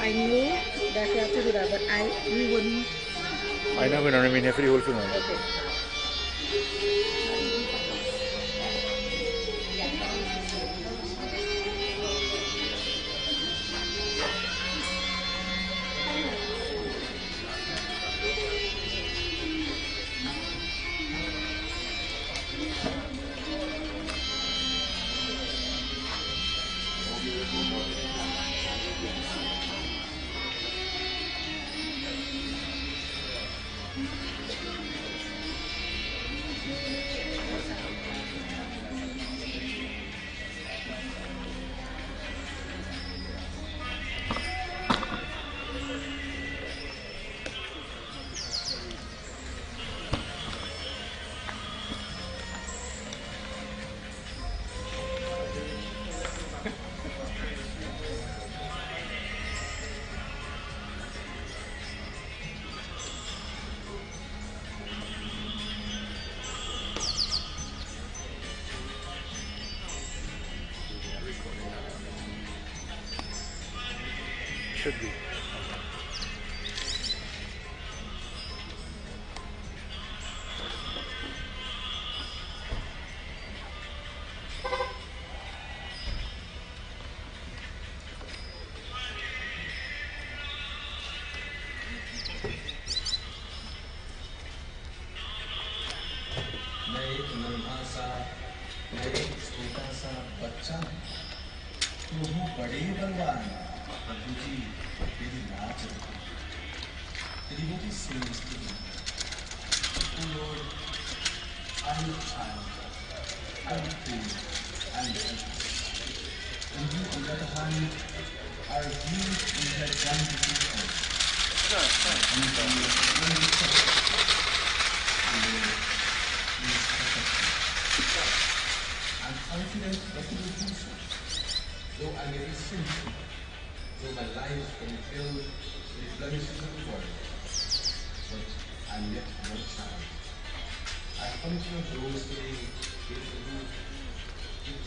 I knew that you have to do that, but we wouldn't. I know we're not remain here for the whole film. Okay. Should be. मैं एक नन्हा सा मैं एक छोटा सा बच्चा तू हो बड़े बलवान प्रभु जी तेरी लाज तेरी वो भी sensitive oh Lord I'm a child I'm free I'm helpless and you on the other hand are huge and have done to people and you I'm confident that you will do so. Though I may be sinful, though my life can be filled with blemishes and faults, but I'm yet your child. I come to your doors today with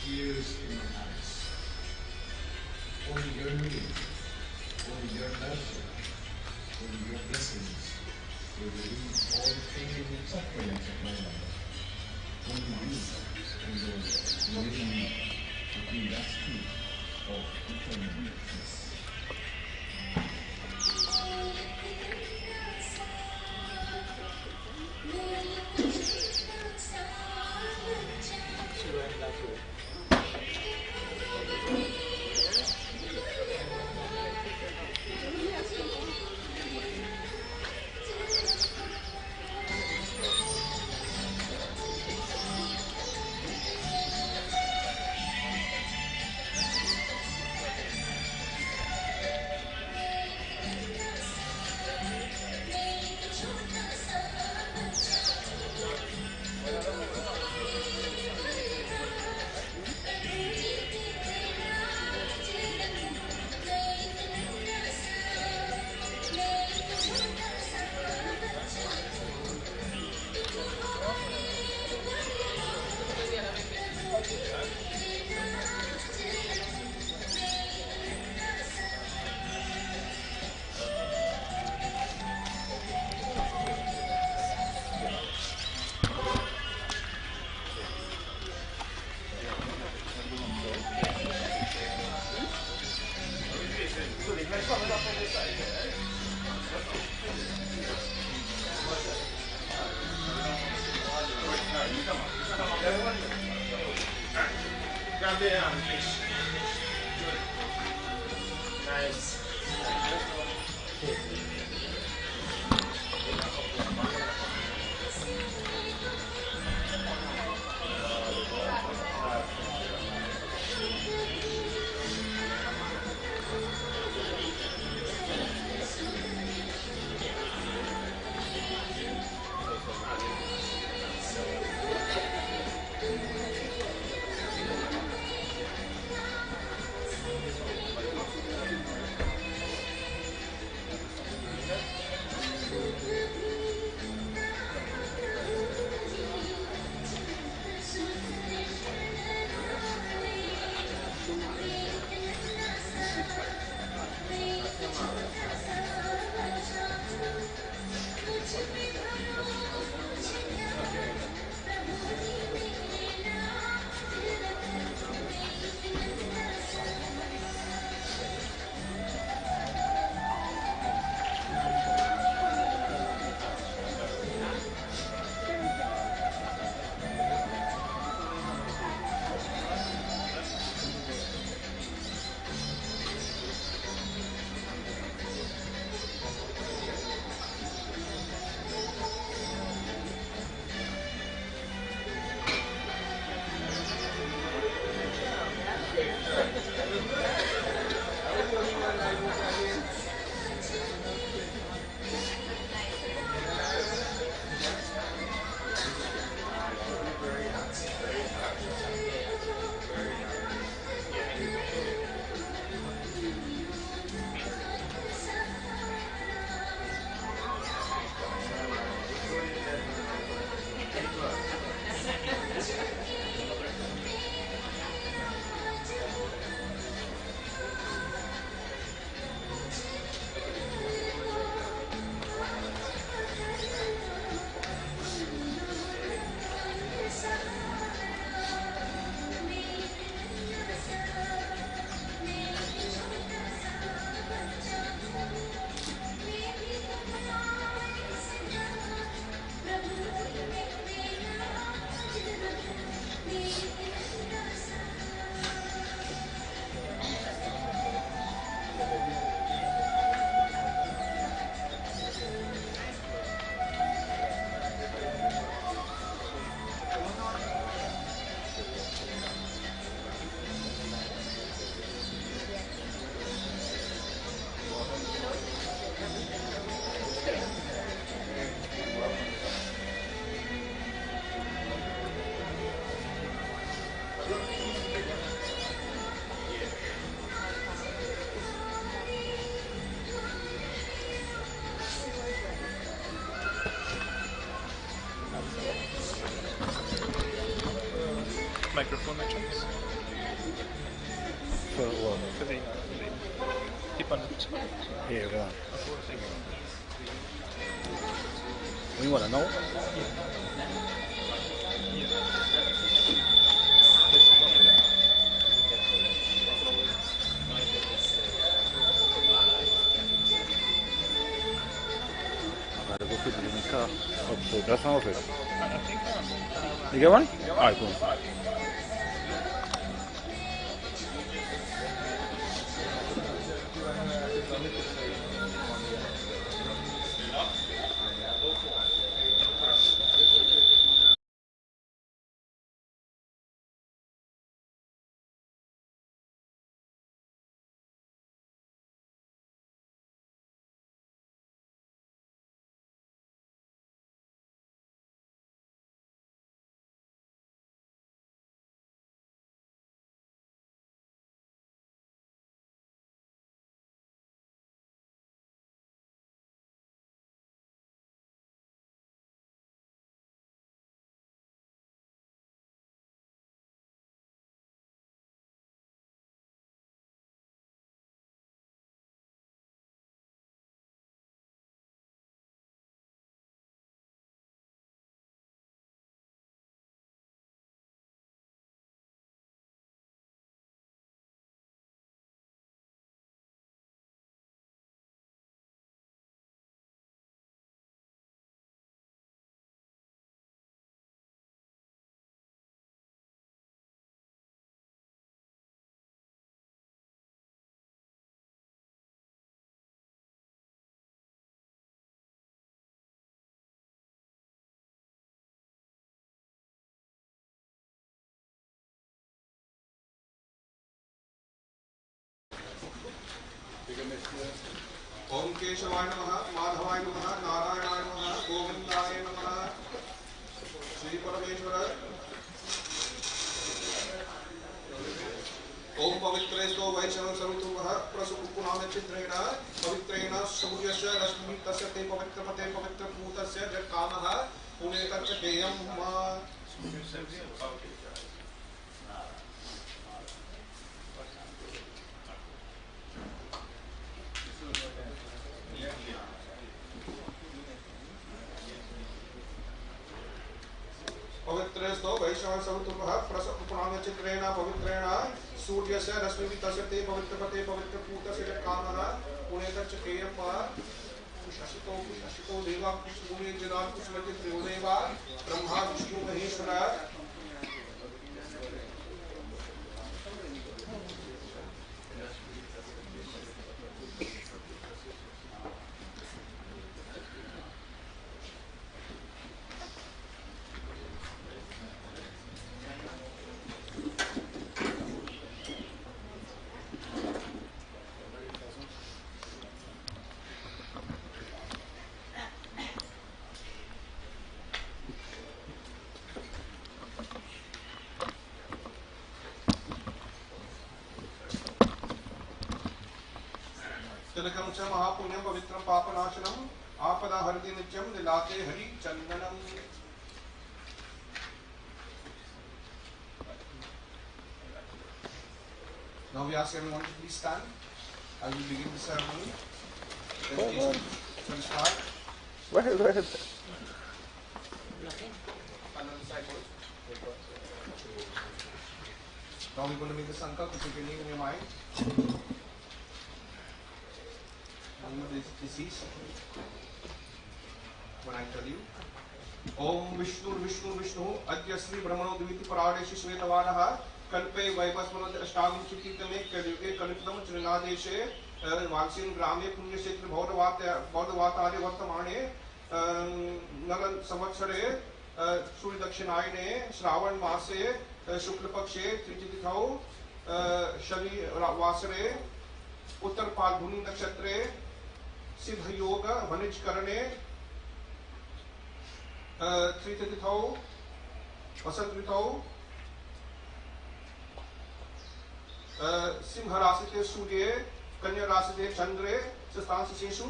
tears in my eyes. Only your name, only your mercy, only your blessings will relieve all pain and sufferings of my life. Only you can deliver me between that street of eternal bliss. Grab the fish. Nice. microphone by chance? For what? For the Pandits. Yeah, go on. Thank you. You want to know? I gotta go put it in the car. So that's not it. You get one? Alright, cool. ओम केशवाय नमः, माधवाय नमः, नारायणाय नमः, गोविंदाय नमः। श्री परमेश्वर ओम पवित्रेस्तो वैष्णव सवितुर्वः प्रसुपुनाम चित्रेण पवित्रेण सूर्यस्य रश्मितस्य ते पवित्रपते पवित्रभूतस्य जकामः पुनेतच्च देयम् पवित्रेस्तो वैष्णव सवितुर्वः प्रसुपुनाम चित्रेण पवित्रेण सूर्यस्य रश्मितस्य ते पवित्रपते पवित्रभूतस्य जकामः पुनेतच्च देयम् कुशसितो देवा कुशमुनि जना कुशलति त्रिदेवा ब्रह्मा विष्णु महेश्वर तिलकं च महापुण्यं पवित्रं पापनाशनम् आपदा हरति नित्यं नीलाते Hari Chandanam. Now we ask everyone to please stand as we begin the ceremony. Dedication shall start. Go ahead. Now we're going to make the sankalp, which you can name in your mind. Name of the deceased. When I tell you. Om Vishnu Vishnu Vishnu Adya Sri Brahmano Diviti Paradeshi Svetavanaha Kalpe Vaipasmanat Ashtagam Chititame Kalyuge Kaliptam Trinadeshe Vaksin Grame Punya Kshetra Baudavatare Vartamane Nalan Samvatsare Suri Dakshinayane Shravan Mase Shukla Pakshe Trijitithau Shali Vasare Uttar Palguni Nakshatre Siddha Yoga Vanij Karane Tritithau Vasant Rithau Simha Rasite Surye Kanya Rasite Chandre Sastanseshu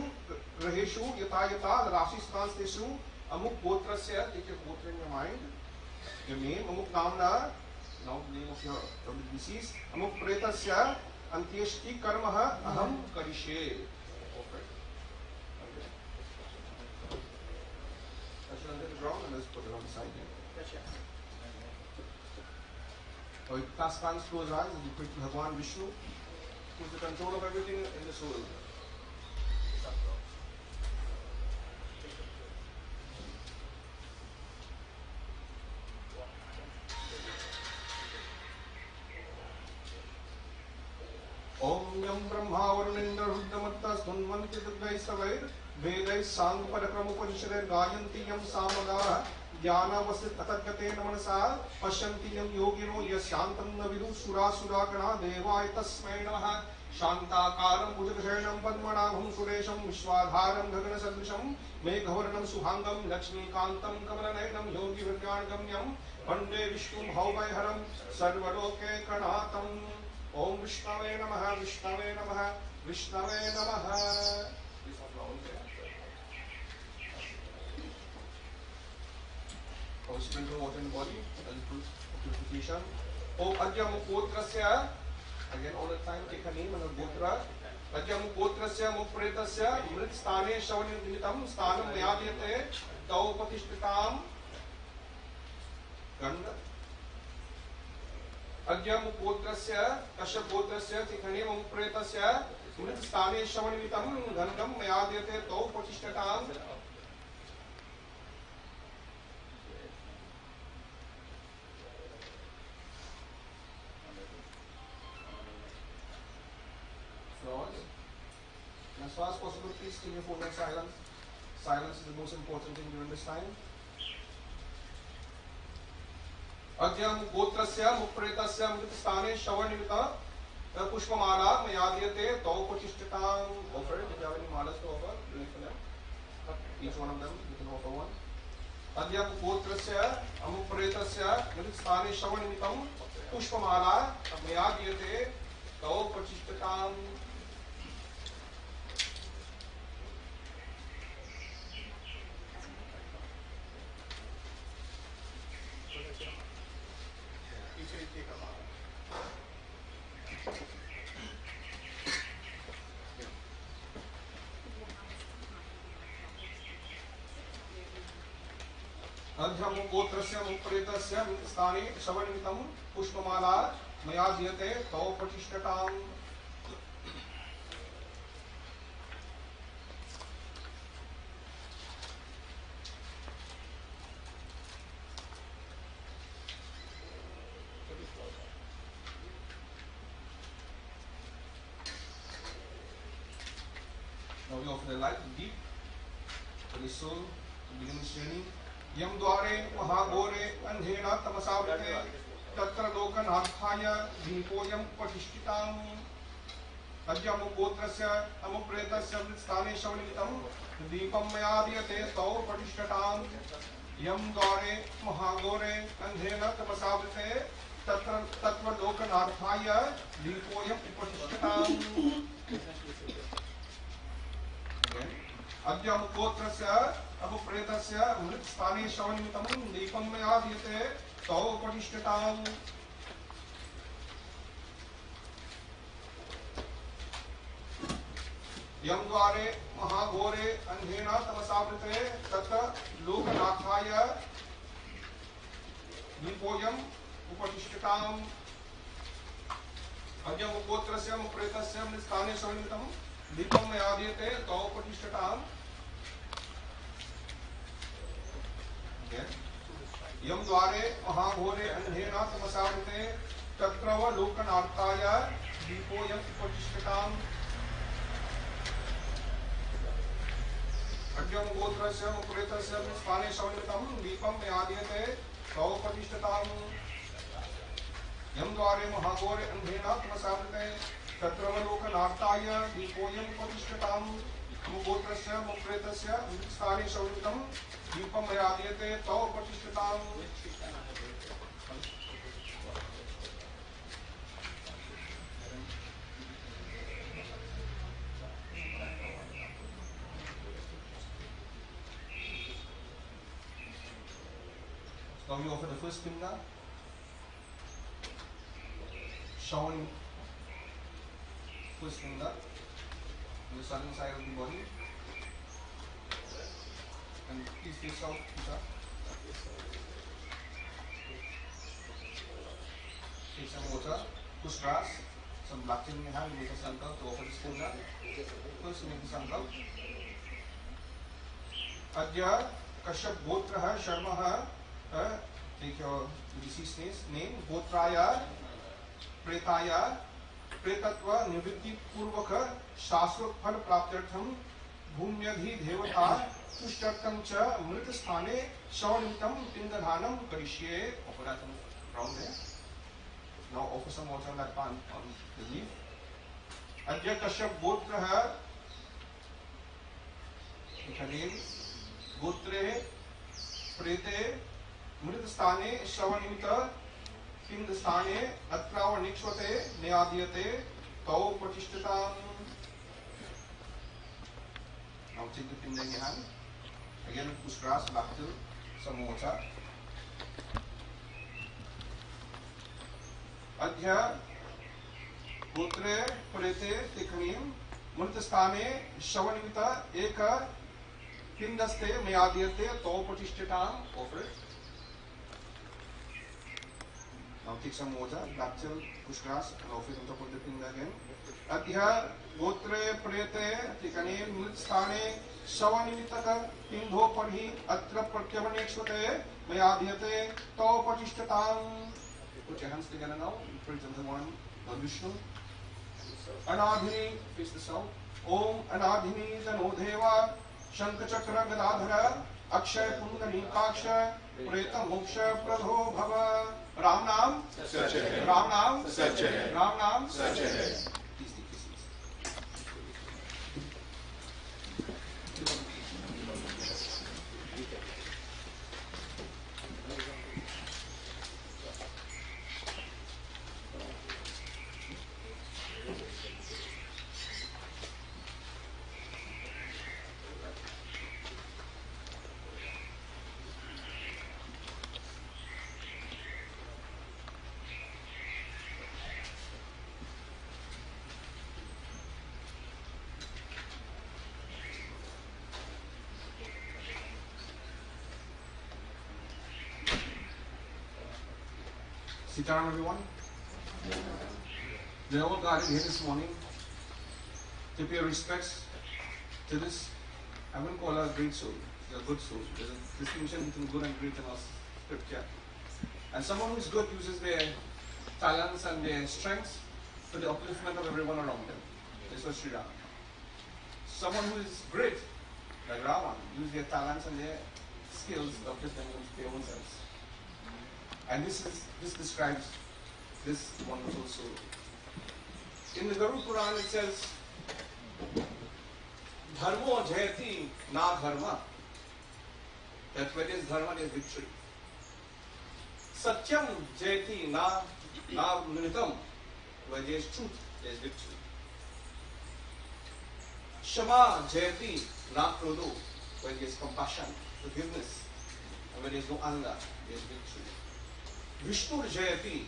Raheshu Yata Yata Rashi Stanseshu Amuk Gotrasya, take your gotra in your mind, your name, Amuk Namna now the name of your deceased. Amuk pretasya antyeshti karma aham karishe. Perfect. Okay. Touch it under the ground and let's put it on the side here. Or you clasp hands, close eyes, and you pray to Bhagwan Vishnu, who is the control of everything in this world. Om Yam Brahma Varunendra Ruddhamatta Stunvanti Duggai Savair Vedai Sang Parakramupanishade Gayanti Yam Samagaha Jnana Vasit Atadgate Namanasa Pashyanti Yam Yogino Yasyantam Navidu Sura Surakana Devaya Tasmai Namaha Shantakaram Bhujagashayanam Padmanabham Suresham Vishwadharam Gagana Sadrisham Meghavarnam Suhangam Lakshmi Kantam Kamalanayanam Yogi Vidyangamyam Pande Vishnu Bhauvaiharam Sarvadoke Kanatam Om Vishnave Namaha, Vishnave Namaha, Vishnave Namaha. Om sprinkle water in the body, as purification. Om Adya Mukotrasya, again all the time take a name and a gotra. Adya Mukotrasya Mukpretasya, Mrit Stane Shavani Nimitam, Stanam Mayadhyate, Tau Patishtatam, Ganda. Adyam Gotrasya, Kashyap Gotrasya, Tikhane Mumpretasya, Mrit Stane Shavanitam, Gandam Mayadhyate, Tau Patishtatam. Flowers. As far as possible, please keep your phone in silence. Silence is the most important thing during this time. Adyam Gotrasya Mukpretasya Mrit Stane Shavanimita Pushpamala Mayadhyate Tau Patishtatam. Offer it. If you have any malas to offer, bring it for them. Each one of them, you can offer one. Adyam Gotrasya Mukpretasya Mrit Stane Shavanimitam Pushpamala Mayadhyate Tau Patishtatam. Adhyam Gotrasya Mukpretasya Stane Shavanimitam Pushpamala Mayadhyate Tau Patishtatam. Now we offer the light deep for the soul to begin this journey. Yam Dware Mahagore Andhena Tamasavate Tatra Lokanarthaya Dhinkoyam Patishtitam. Adyam Gotrasya Amupretasya Mritstane Shavanimitam Deepam Mayadhyate Tau Patishtatam. Yam Dware Mahagore Andhena Tamasavate Tatra Lokanarthaya Dhinkoyam Patishtatam. Adyam Gotrasya Amupretasya Mritstane Shavanimitam Deepam Mayadhyate Tau Patishtatam. Yam Dware Mahagore Andhena Tamasavrite Tatra Lokanathaya Deepoyam Upatishtatam. Adyam Gotrasya Amupretasya Mritstane Shavanimitam Deepam Mayadhyate Tau Patishtatam. Yam Dware Mahagore Andhena Tamasavrite Tatrava Lokanarthaya Deepoyam Upatishtatam. Adyam Gotrasya Mukretasya Mritstane Shavanimitam Deepam Mayadhyate Tau Patishtatam. Yam Dware Mahagore Andhena Tamasavrite Tatrava Lokanarthaya Deepoyam Upatishtatam. Gotrasya Mukretasya Mritstane Shavanimitam Deepam Mayadhyate Tau Patishtatam. So we offer the first pinga. showing first finger on the southern side of the body. And please face out, Pooja. Take some water, push grass, some black in your hand, make a sankalp to offer this puja. First make the sankalp. Adya Kashyap Gotraha Sharmaha, take your deceased name, Gotraya, Pretaya, Pretatva Nivritti Purvaka, Shaswat Phal Praptyartham, Bhumyadhi Devata, Tushtartam Cha, Mritasthane, Shavantam, Pindadhanam, Karishye, offer that around there. Now offer some water on that pan on the leaf. Adya Kashyap Gotraha, take her name. Gotre, Prete, Mridastane, Shavanimita, Pindastane, Atrava Nikshvate, Neadiyate, Tau Pratishthitam. Now take the pinda in your hand. Again, push grass, lactil, some water. Adhya, Gotre, Prete, Tekanim, Mridastane, Shavanimita, Eka, Pindaste, Mayadiyate, Tau Pratishthitam, offer it. Now take some water, lactil, push grass, and offer it on top of the pinda again. Adhya, Gotre, Prete, take a name, Mritstane, Shavanimittaka, Pindho Parhi, Atra Pratyavanikshvate, Mayadiyate, Tau Pratishthitam. Put your hands together now, in front of the one, Lord Vishnu. Anadhini, face the south. Om Anadhini Danodheva. Shankachakra Gadadhara, Akshay Pundanikaksh, Preta Moksha Pradho Bhava. Ram Nam, Ram Nam, Ram Nam, Sit down, everyone. They all gathered here this morning to pay respects to this, I wouldn't call her a great soul, she's a good soul. There's a distinction between good and great in our scripture. And someone who is good uses their talents and their strengths for the upliftment of everyone around them. This was Sri Ram. Someone who is great, like Ravan, use their talents and their skills to uplift them in their own selves. And this describes this wonderful soul. In the Garuda Puran it says, Dharmo jayati na dharma. That where there is dharma, there is victory. Satyam jayati na mritam. Where there is truth, there is victory. Shama jayati na krodho. Where there is compassion, forgiveness. And where there is no anger, there is victory. Vishnu jayati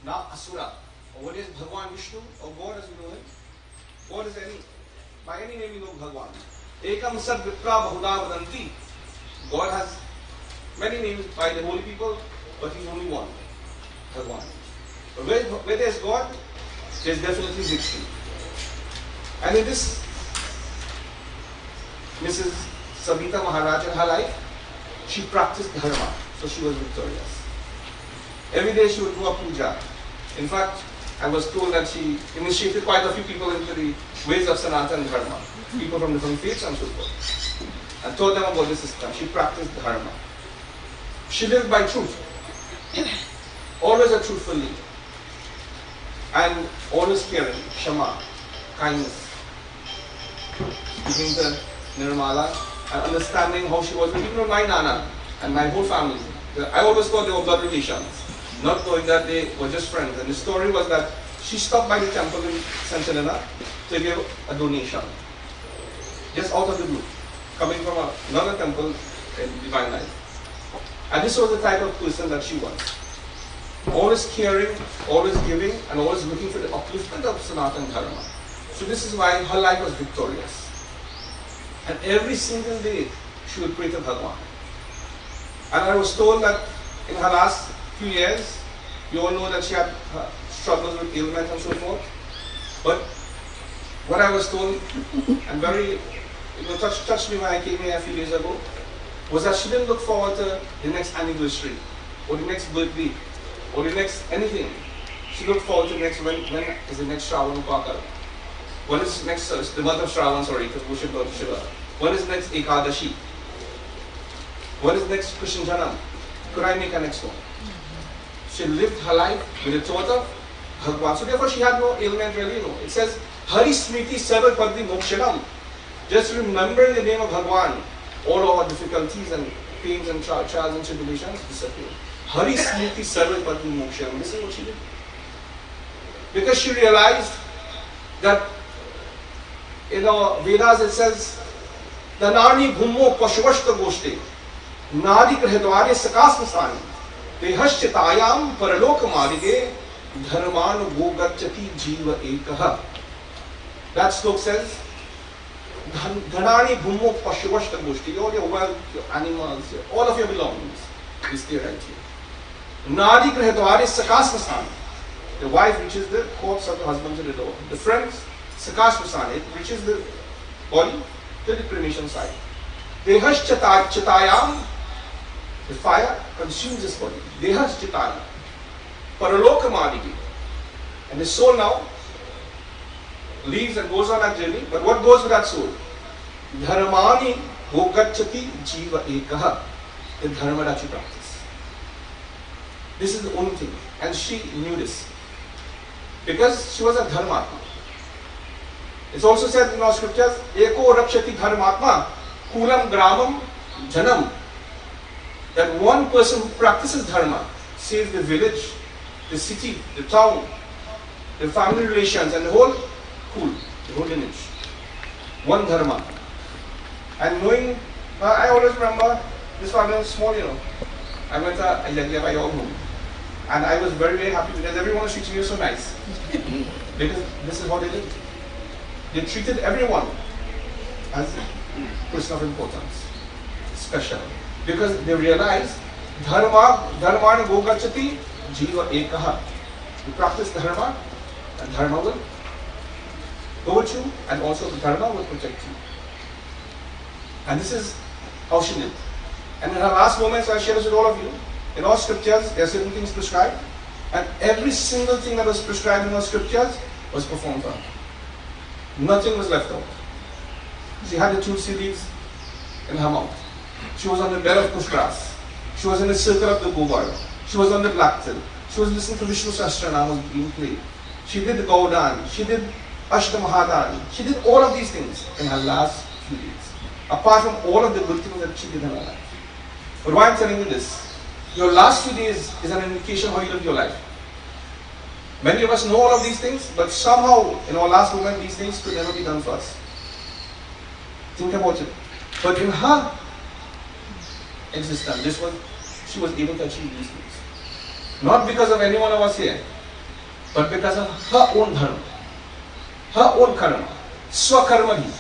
na asura. Or what is Bhagwan Vishnu, or God as we know him? God is by any name you know Bhagwan. Ekam Sabitra Bahuda Vadanti. God has many names by the holy people, but he is only one, Bhagwan. But where there is God, there is definitely victory. And in this, Mrs. Sabitra Maharaj in her life, she practiced dharma, so she was victorious. Every day she would do a puja. In fact, I was told that she initiated quite a few people into the ways of Sanatana Dharma, people from different faiths and so forth, and told them about the system. She practiced Dharma. She lived by truth, always a truthful leader, and always caring, Shama, kindness, speaking to Nirmala and understanding how she was, even with my Nana and my whole family. I always thought they were blood relations, not knowing that they were just friends. And the story was that she stopped by the temple in St. Helena to give a donation, just out of the blue, coming from another temple in Divine Life. And this was the type of person that she was. always caring, always giving, and always looking for the upliftment of Sanatana Dharma. So this is why her life was victorious. And every single day she would pray to Bhagavan. And I was told that in her last few years, you all know that she had struggles with ailment and so forth. But what I was told, and very, touched me when I came here a few days ago, was that she didn't look forward to the next anniversary, or the next birthday, or the next anything. She looked forward to the next, when is the next Shravan Upakar? When is next, the month of Shravan, sorry, because we should go to Shiva. When is next Ekadashi? When is next Krishna Janam? Could I make a next one? She lived her life with the thought of Bhagwan. So therefore she had no ailment really, It says, Hari Smriti Sarva Paddi Mokshanam. Just remembering the name of Bhagwan, all our difficulties and pains and trials and tribulations disappear. Hari Smriti Sarva Paddi Mokshanam. This is what she did. Because she realized that in our Vedas it says, Danani Bhummo Pashuvashta Goshte Nadi Grahadware Sakasmasani Tehashchitayam Paralok Marige Dharman Gogachati Jiva Ekaha. That slok says, Dhanani Bhummo Pashuvashta Goshte, all your wealth, your animals, all of your belongings is there right here. Nadi Grahadware Sakasmasani. The wife reaches the corpse of the husband to the door. The friends, Sakasmasani, reaches the body to the cremation site. Dehash Chitayam, the fire consumes this body. Dehash Chitayam. Paraloka Marigi. And the soul now leaves and goes on that journey. But what goes with that soul? Dharmani Bhogachati Jiva Ekaha. The dharma that you practice. This is the only thing. And she knew this. Because she was a dharmatma. It's also said in our scriptures, Eko Rakshati Dharmatma, Kulam Gramam Janam. That one person who practices dharma saves the village, the city, the town, the family relations, and the whole lineage. One dharma. And knowing, I always remember, this one was small, I went to a yagya by your home. And I was very, very happy because everyone was treating me so nice. Because this is how they did. They treated everyone as a person of importance, special. Because they realized, Dharma Gogachati Jiva Ekaha. You practice dharma, and dharma will go with you, and also the dharma will protect you. And this is how she lived. And in her last moments, I share this with all of you. In our scriptures, there are certain things prescribed, and every single thing that was prescribed in our scriptures was performed for her. Nothing was left out. She had the tulsi leaves in her mouth. She was on the bed of kush grass. She was in the circle of the gobar. She was on the black till. She was listening to Vishnu Sahasranam was being played. She did the Gaudan. She did Ashtamahadan. She did all of these things in her last few days. Apart from all of the good things that she did in her life. But why I'm telling you this? Your last few days is an indication how you live your life. Many of us know all of these things, but somehow in our last moment these things could never be done for us. Think about it. But in her existence, she was able to achieve these things. Not because of any one of us here, but because of her own dharma, her own karma, swakarma bhi.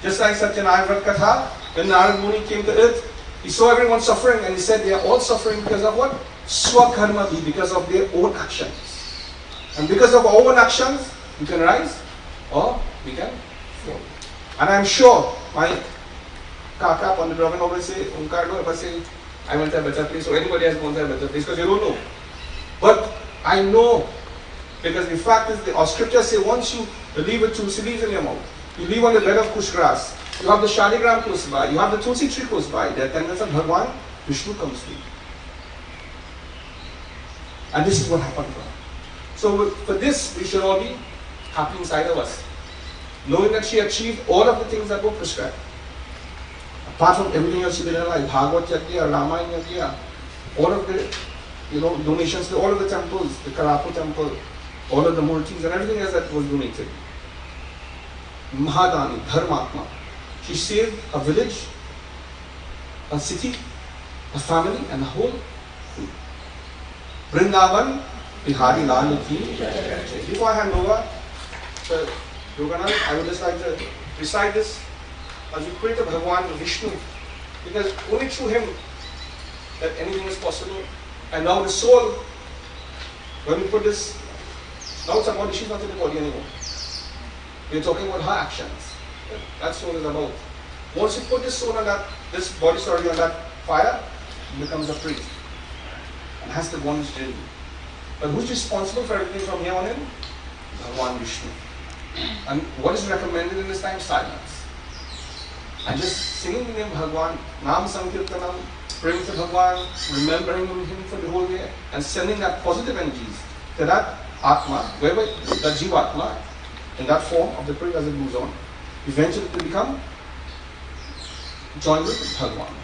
Just like Satyanarayana Katha, when Narad Muni came to earth, he saw everyone suffering and he said they are all suffering because of what? Swakarma bhi, because of their own actions. And because of our own actions, we can rise or we can fall. And I'm sure my Kaka Pandit always say, Unkardo ever say, I went to a better place, or anybody has gone to a better place, because you don't know. But I know, because the fact is, our scriptures say once you leave with tulsi leaves in your mouth, you leave on the bed of kush grass, you have the shaligram close by, you have the tulsi tree close by, the attendance of Bhagwan, Vishnu comes to you. And this is what happened for her. So for this, we should all be happy inside of us, knowing that she achieved all of the things that were prescribed. Apart from everything else she did in her life, Bhagavad Yajna, Ramayana Yajna, all of the donations to all of the temples, the Karapu temple, all of the murtis and everything else that was donated. Mahadani, Dharmatma. She saved a village, a city, a family, and a whole. Vrindavan Bihari Lal ki. Before I hand over to Yoganath, I would just like to recite this as we pray to Bhagavan Vishnu, because only through him that anything is possible. And now the soul, when we put this, now it's about, she's not in the body anymore. We're talking about her actions. That soul is about. Once you put this soul on that, this body on that fire, it becomes a priest. And has to go on this journey. But who's responsible for everything from here on in? Bhagavan Vishnu. And what is recommended in this time? Silence. And just singing the name Bhagavan, Nam Sankirtanam, praying to Bhagavan, remembering him for the whole day, and sending that positive energies to that Atma, wherever that Jivatma, in that form of the prayer as it moves on, eventually to become joined with Bhagavan.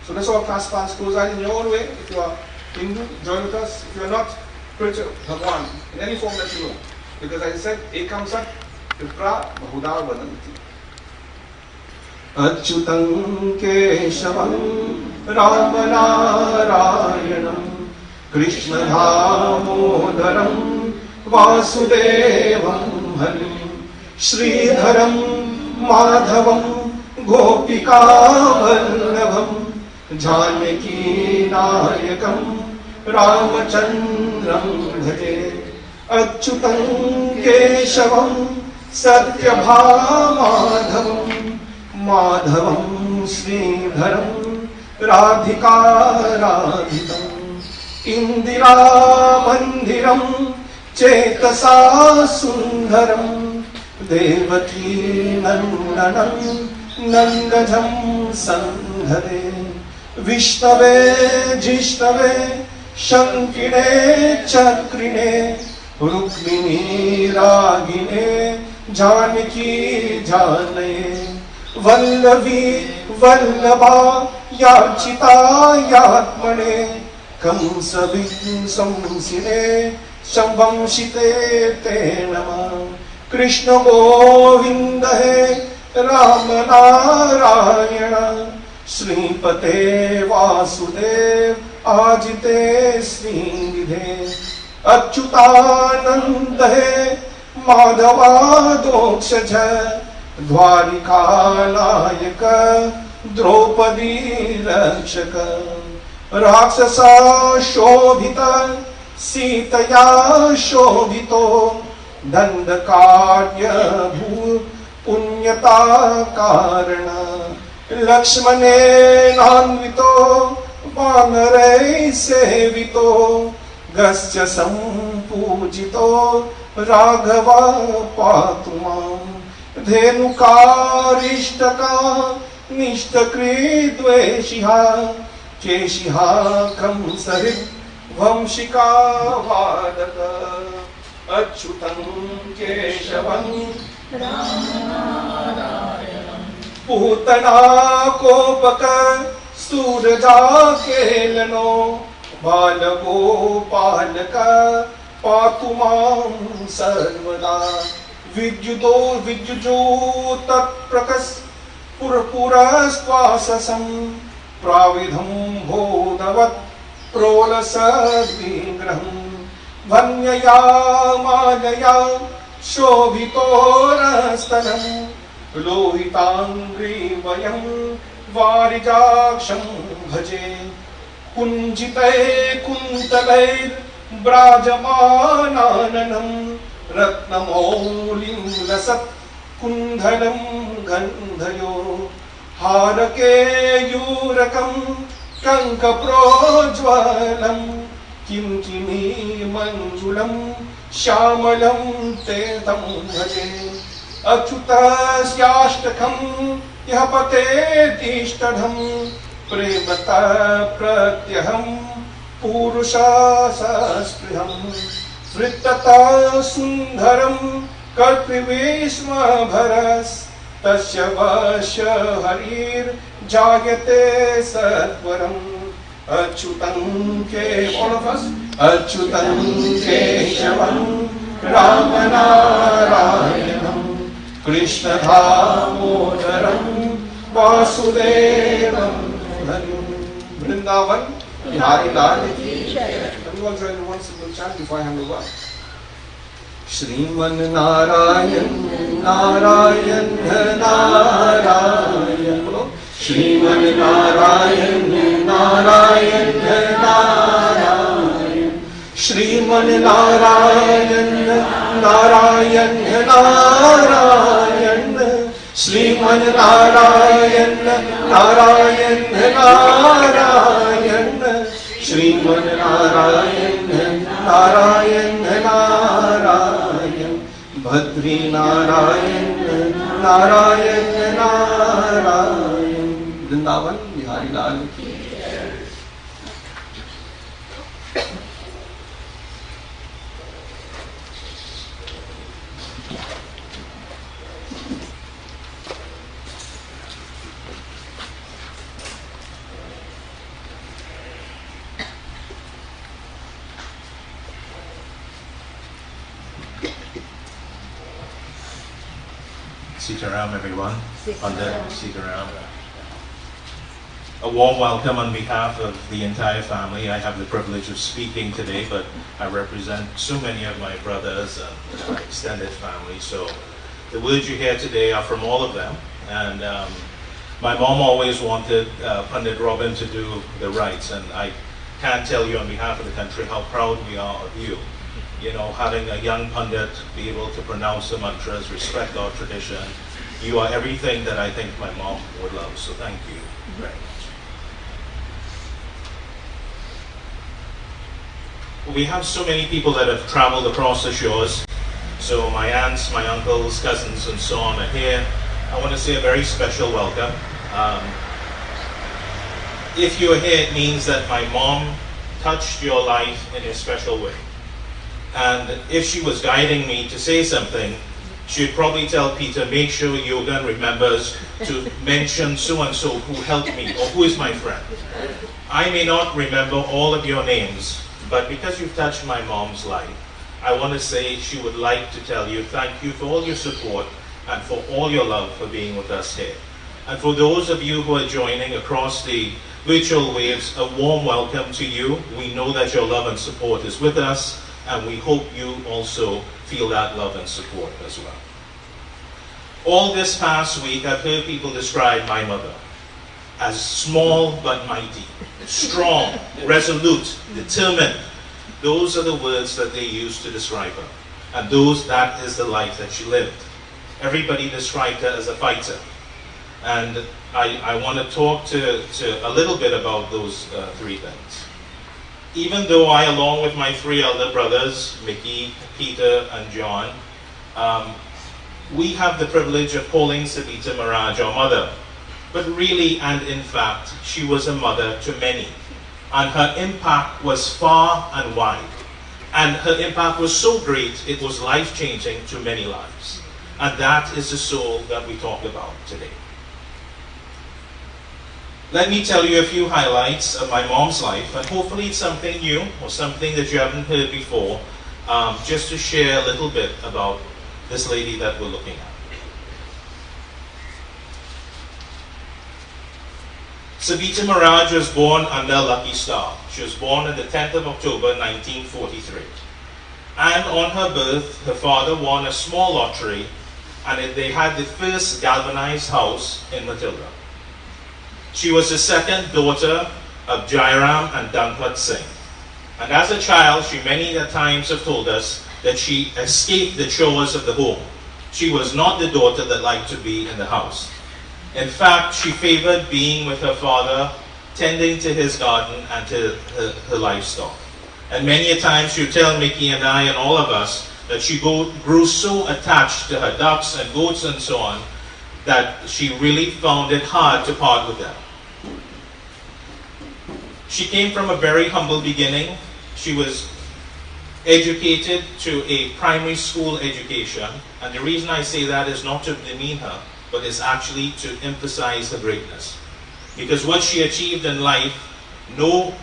So that's how our class plans goes out in your own way. If you are Hindu, join with us. If you are not, pray to Bhagavan in any form that you know. Because as I said, Ekam Sat Vipra Bahudha Vadanti. Achyutam Keshavam Ramanarayanam Krishna Damodaram Vasudevam Harim Sridharam Madhavam Gopika Vallabham Janaki Nayakam Ramachandram Bhaje Achyutam Keshavam Satyabhamadhavam Madhavam Sridharam Radhika Radhitam Indira Mandiram Chetasa Sundaram Devaki Nandanam Nandajam Sandhare Vishnave Jishnave Shankine Chakrine Rukmini Ragine Janaki Janaye Vallavi Vallabha Yachita Yatmane Kamsavin Samsine Shambhamshite Te Nama Krishna Govinda Hai Ramanarayana Sripate Vasudev Ajite Sringidhe Achyutananda Hai Madhava Dokshaja Dwarika Nayaka Draupadi Rakshaka Rakshasa Shobhita Sitaya Shobhito Dandakarya Bhu Punyata Karana Lakshmane Nanvito Vanare Sevito Gasya Sampujito Raghava Patumam Dhenukarishtaka Nishtakri Dveshiha Keshiha Kamsarit Vamshika Vadaka Achyutam Keshavam Putana Kopaka Suraja Kelano Balago Palaka Patumam Sarvada Vidyudo Vidyujo Tat Prakas Purapura Swasasam Pravidham Bhodavat Prolasa Vigraham Vanyaya Madaya Shobhitorastanam Lohitangri Vayam Varijaksham Bhaje Kunjite Kuntalair Brajamananam Ratnamolim Lasat Kundhalam Gandhayo Harake Yurakam Kankaprojwalam Kimkini Manjulam Shamalam Tetam Bhaje Achyutasyashtakam Yapate Tishtadham Premata Pratyaham Purusha Saspriham Vrittata Sundharam Kalpivishma Bharas Tasya Vasya Harir Jayate Satvaram Achyutam Ke, all of us, Achyutam Keshavam Ramanarayanam Krishna Damodaram Vasudevam Harim. Vrindavan Bihari Lal. Everyone join in one simple chant before I hand over. Shriman Narayan, Narayan, Narayan. Shriman Narayan, Narayan, Narayan. Shriman Narayan, Narayan, Narayan. Shriman Narayan, Narayan, Narayan. Shriman Narayan, Narayan, Narayan. Bhadri Narayan, Narayan, Narayan. Vrindavan, Bihari Lal ki. Sitaram, everyone. Pandit Sitaram. A warm welcome on behalf of the entire family. I have the privilege of speaking today, but I represent so many of my brothers and my extended family. So the words you hear today are from all of them. And my mom always wanted Pandit Robin to do the rites, and I can't tell you on behalf of the country how proud we are of you. You know, having a young Pandit be able to pronounce the mantras, respect our tradition. You are everything that I think my mom would love, so thank you very much. We have so many people that have traveled across the shores. So my aunts, my uncles, cousins, and so on are here. I want to say a very special welcome. If you're here, it means that my mom touched your life in a special way. And if she was guiding me to say something, she'd probably tell Peter, make sure Yogan remembers to mention so-and-so who helped me or who is my friend. I may not remember all of your names, but because you've touched my mom's life, I want to say she would like to tell you thank you for all your support and for all your love for being with us here. And for those of you who are joining across the virtual waves, a warm welcome to you. We know that your love and support is with us, and we hope you also feel that love and support as well. All this past week, I've heard people describe my mother as small but mighty, strong, resolute, determined. Those are the words that they used to describe her. And that is the life that she lived. Everybody described her as a fighter. And I want to talk to a little bit about those three things. Even though I, along with my three elder brothers, Mickey, Peter, and John, we have the privilege of calling Sabitra Maharaj our mother. But really, and in fact, she was a mother to many. And her impact was far and wide. And her impact was so great, it was life-changing to many lives. And that is the soul that we talk about today. Let me tell you a few highlights of my mom's life, and hopefully it's something new or something that you haven't heard before, just to share a little bit about this lady that we're looking at. Sabitra Maharaj was born under a lucky star. She was born on the 10th of October 1943. And on her birth, her father won a small lottery, and they had the first galvanized house in Matilda. She was the second daughter of Jairam and Danpat Singh. And as a child, she many times have told us that she escaped the chores of the home. She was not the daughter that liked to be in the house. In fact, she favored being with her father, tending to his garden and to her livestock. And many a time she would tell Mickey and I and all of us that she grew so attached to her ducks and goats and so on that she really found it hard to part with them. She came from a very humble beginning. She was educated to a primary school education. And the reason I say that is not to demean her, but is actually to emphasize her greatness. Because what she achieved in life, no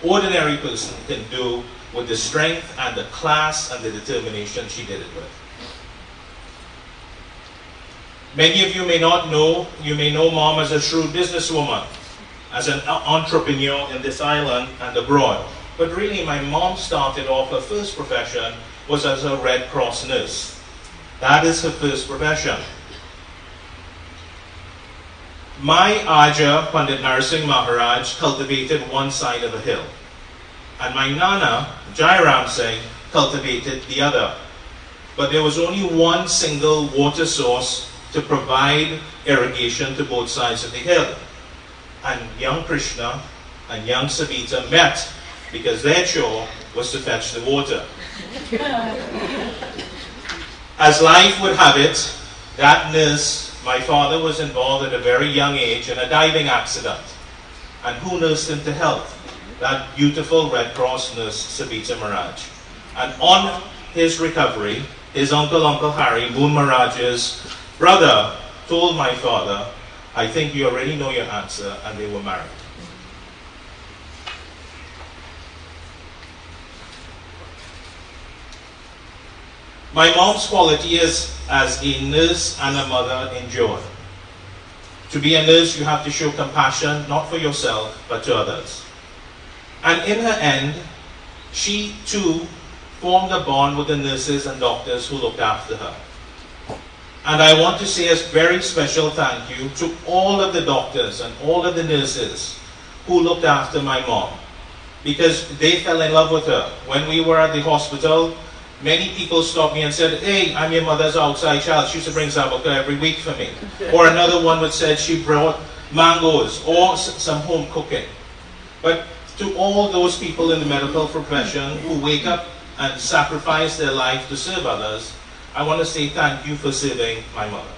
ordinary person can do with the strength and the class and the determination she did it with. Many of you may not know, you may know Mom as a shrewd businesswoman. as an entrepreneur in this island and abroad. But really, my mom started off, her first profession was as a Red Cross nurse. That is her first profession. My Aja, Pandit Narsingh Maharaj, cultivated one side of the hill. And my Nana, Jairam Singh, cultivated the other. But there was only one single water source to provide irrigation to both sides of the hill. And young Krishna and young Sabitra met because their chore was to fetch the water. As life would have it, that nurse, my father, was involved at a very young age in a diving accident. And who nursed him to health? That beautiful Red Cross nurse, Sabitra Maharaj. And on his recovery, his uncle, Uncle Harry, Moon Maharaj's brother, told my father, I think you already know your answer, and they were married. My mom's quality is as a nurse and a mother endured. To be a nurse, you have to show compassion, not for yourself, but to others. And in her end, she too formed a bond with the nurses and doctors who looked after her. And I want to say a very special thank you to all of the doctors and all of the nurses who looked after my mom, because they fell in love with her. When we were at the hospital, many people stopped me and said, hey, I'm your mother's outside child. She used to bring Sabitra every week for me. Or another one would say she brought mangoes or some home cooking. But to all those people in the medical profession who wake up and sacrifice their life to serve others, I want to say thank you for serving my mother.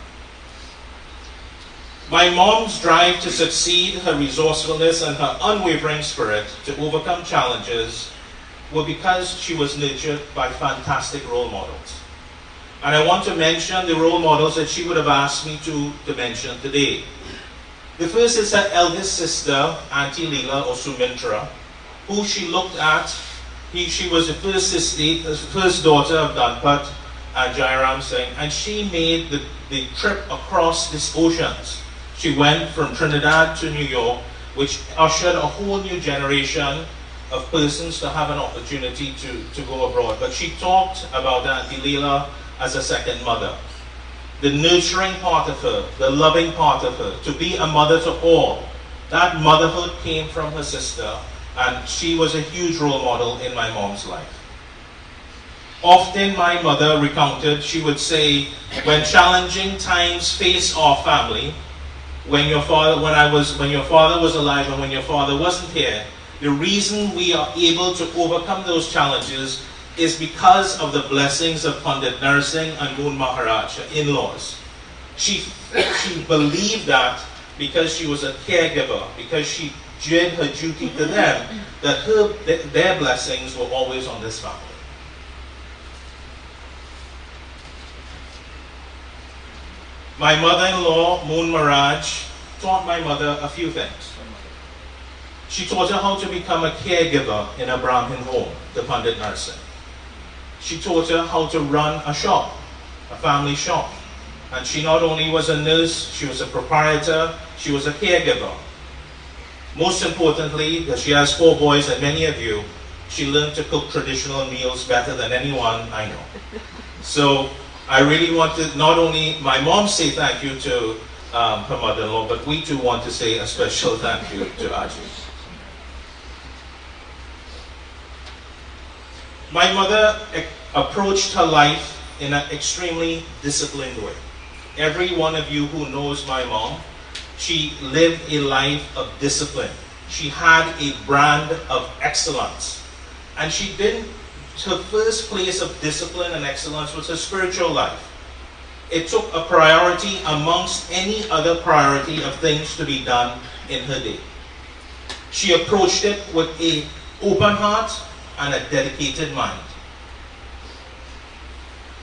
My mom's drive to succeed, her resourcefulness, and her unwavering spirit to overcome challenges were because she was nurtured by fantastic role models. And I want to mention the role models that she would have asked me to mention today. The first is her eldest sister, Auntie Leela or Sumitra, who she looked at. She was the first sister, the first daughter of Danpat and Jairam Singh, and she made the trip across these oceans. She went from Trinidad to New York, which ushered a whole new generation of persons to have an opportunity to go abroad. But she talked about Auntie Leela as a second mother. The nurturing part of her, the loving part of her, to be a mother to all. That motherhood came from her sister, and she was a huge role model in my mom's life. Often my mother recounted, she would say, when challenging times face our family, when your father was alive and when your father wasn't here, the reason we are able to overcome those challenges is because of the blessings of Pandit Narsingh and Moon Maharaj, her in-laws. She believed that because she was a caregiver, because she did her duty to them, that their blessings were always on this family. My mother-in-law, Moon Maharaj, taught my mother a few things. She taught her how to become a caregiver in a Brahmin home, the Pandit Narsingh. She taught her how to run a shop, a family shop. And she not only was a nurse, she was a proprietor, she was a caregiver. Most importantly, because she has 4 boys and many of you, she learned to cook traditional meals better than anyone I know. So I really want to not only my mom say thank you to her mother-in-law, but we too want to say a special thank you to Aji. My mother approached her life in an extremely disciplined way. Every one of you who knows my mom, she lived a life of discipline. She had a brand of excellence. And her first place of discipline and excellence was her spiritual life. It took a priority amongst any other priority of things to be done in her day. She approached it with an open heart and a dedicated mind.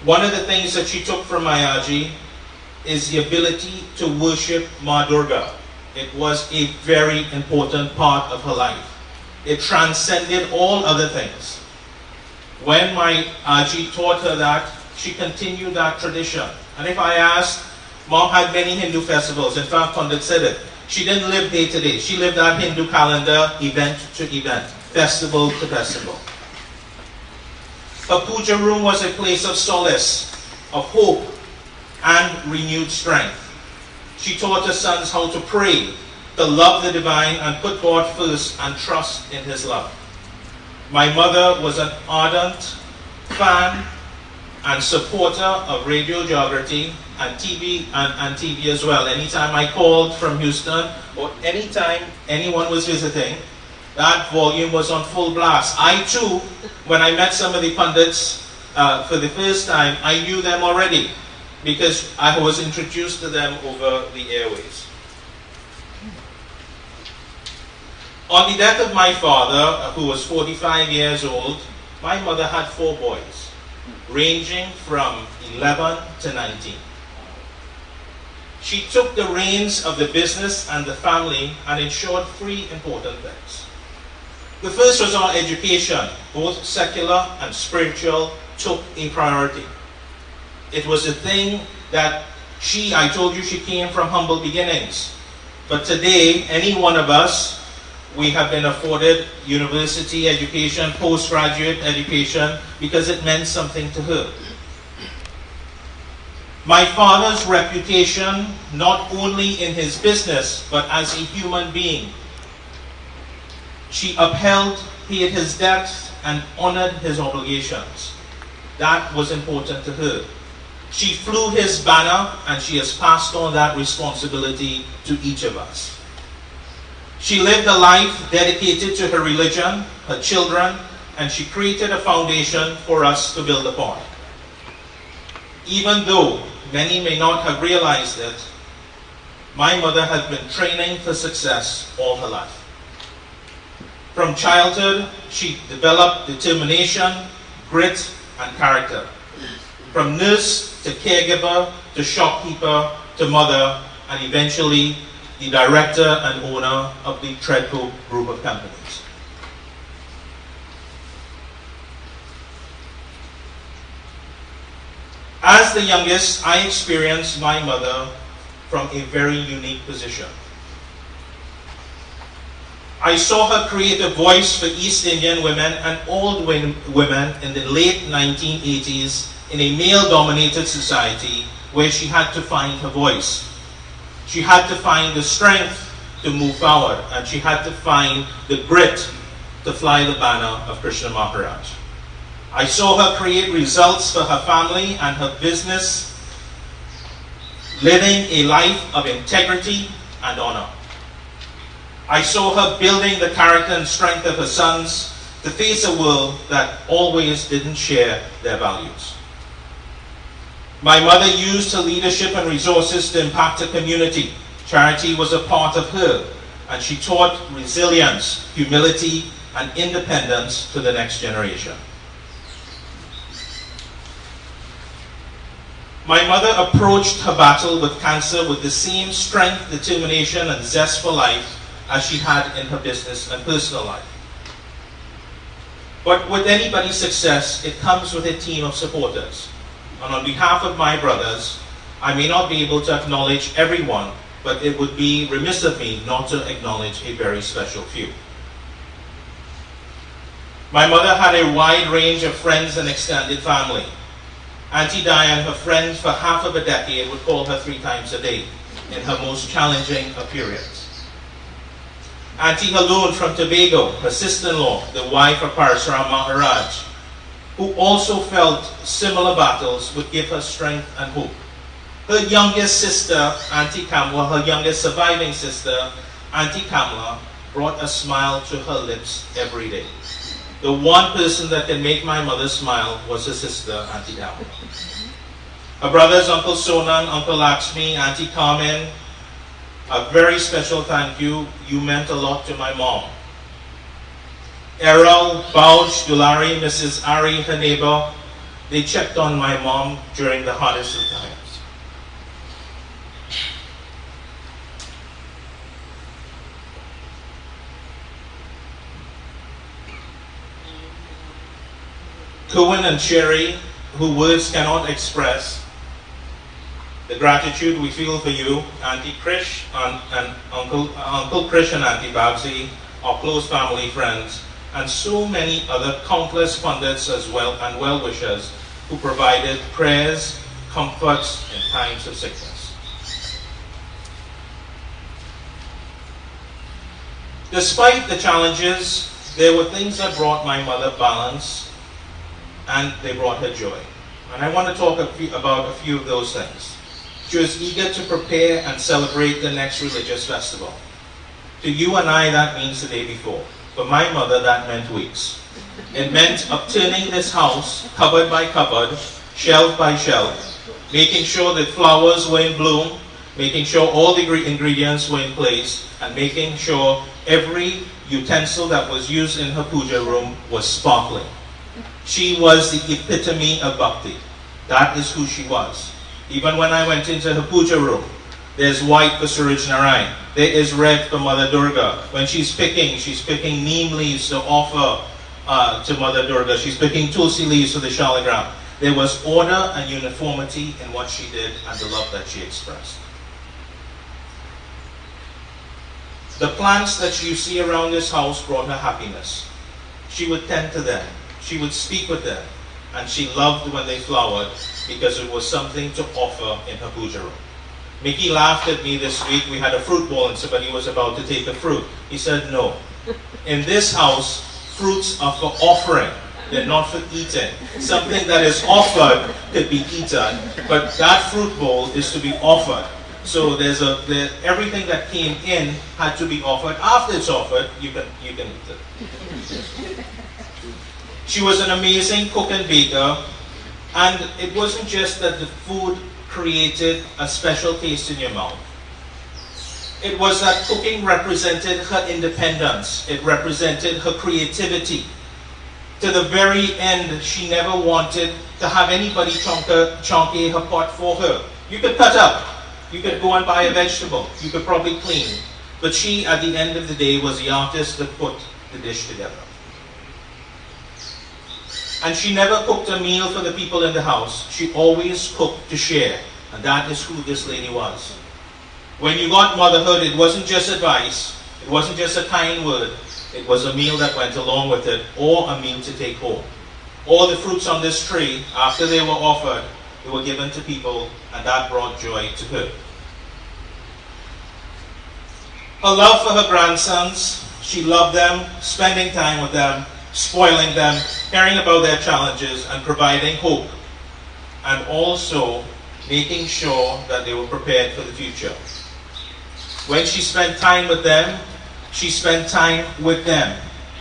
One of the things that she took from Mayaji is the ability to worship Ma Durga. It was a very important part of her life. It transcended all other things. When my Aji taught her that, she continued that tradition. And if I asked, Mom had many Hindu festivals. In fact, Pandit said it. She didn't live day to day. She lived that Hindu calendar, event to event, festival to festival. Her puja room was a place of solace, of hope, and renewed strength. She taught her sons how to pray, to love the divine, and put God first and trust in His love. My mother was an ardent fan and supporter of radio geography and TV and TV as well. Anytime I called from Houston or anytime anyone was visiting, that volume was on full blast. I too, when I met some of the pundits for the first time, I knew them already because I was introduced to them over the airways. On the death of my father, who was 45 years old, my mother had 4 boys, ranging from 11 to 19. She took the reins of the business and the family and ensured 3 important things. The first was our education, both secular and spiritual, took a priority. It was a thing that I told you she came from humble beginnings. But today, any one of us, we have been afforded university education, postgraduate education, because it meant something to her. My father's reputation, not only in his business, but as a human being. She upheld, paid his debts, and honored his obligations. That was important to her. She flew his banner, and she has passed on that responsibility to each of us. She lived a life dedicated to her religion, her children, and she created a foundation for us to build upon. Even though many may not have realized it, my mother has been training for success all her life. From childhood, she developed determination, grit, and character. From nurse to caregiver to shopkeeper to mother, and eventually the director and owner of the Treadco group of companies. As the youngest, I experienced my mother from a very unique position. I saw her create a voice for East Indian women and old women in the late 1980s in a male-dominated society where she had to find her voice. She had to find the strength to move forward, and she had to find the grit to fly the banner of Krishna Maharaj. I saw her create results for her family and her business, living a life of integrity and honor. I saw her building the character and strength of her sons to face a world that always didn't share their values. My mother used her leadership and resources to impact her community. Charity was a part of her, and she taught resilience, humility, and independence to the next generation. My mother approached her battle with cancer with the same strength, determination, and zest for life as she had in her business and personal life. But with anybody's success, it comes with a team of supporters. And on behalf of my brothers, I may not be able to acknowledge everyone, but it would be remiss of me not to acknowledge a very special few. My mother had a wide range of friends and extended family. Auntie Diane, her friends for half of a decade, would call her 3 times a day in her most challenging of periods. Auntie Haloon from Tobago, her sister-in-law, the wife of Parasuram Maharaj, who also felt similar battles, would give her strength and hope. Her youngest sister, Auntie Kamla, her youngest surviving sister, Auntie Kamla, brought a smile to her lips every day. The one person that can make my mother smile was her sister, Auntie Kamla. Her brothers, Uncle Sonan, Uncle Lakshmi, Auntie Carmen, a very special thank you. You meant a lot to my mom. Errol, Bouch, Dulari, Mrs. Ari, her neighbor, they checked on my mom during the hardest of times. Cohen and Sherry, who words cannot express, the gratitude we feel for you, Auntie Krish and Uncle Krish and Auntie Babsy, our close family friends, and so many other countless pundits as well and well-wishers who provided prayers, comforts in times of sickness. Despite the challenges, there were things that brought my mother balance, and they brought her joy. And I want to talk about a few of those things. She was eager to prepare and celebrate the next religious festival. To you and I, that means the day before. For my mother, that meant weeks. It meant upturning this house, cupboard by cupboard, shelf by shelf, making sure that flowers were in bloom, making sure all the ingredients were in place, and making sure every utensil that was used in her puja room was sparkling. She was the epitome of bhakti. That is who she was. Even when I went into her puja room, there's white for Suraj Narayan. There is red for Mother Durga. When she's picking neem leaves to offer to Mother Durga. She's picking tulsi leaves for the shalagram. There was order and uniformity in what she did and the love that she expressed. The plants that you see around this house brought her happiness. She would tend to them. She would speak with them. And she loved when they flowered because it was something to offer in her puja room. Mickey laughed at me this week. We had a fruit bowl and somebody was about to take a fruit. He said, no. In this house, fruits are for offering. They're not for eating. Something that is offered could be eaten, but that fruit bowl is to be offered. So everything that came in had to be offered. After it's offered, you can eat it. She was an amazing cook and baker, and it wasn't just that the food created a special taste in your mouth. It was that cooking represented her independence. It represented her creativity. To the very end, she never wanted to have anybody chonke her pot for her. You could cut up. You could go and buy a vegetable. You could probably clean. But she, at the end of the day, was the artist that put the dish together. And she never cooked a meal for the people in the house. She always cooked to share. And that is who this lady was. When you got motherhood, it wasn't just advice. It wasn't just a kind word. It was a meal that went along with it, or a meal to take home. All the fruits on this tree, after they were offered, they were given to people, and that brought joy to her. Her love for her grandsons, she loved them, spending time with them, spoiling them, caring about their challenges, and providing hope, and also making sure that they were prepared for the future. When she spent time with them, she spent time with them.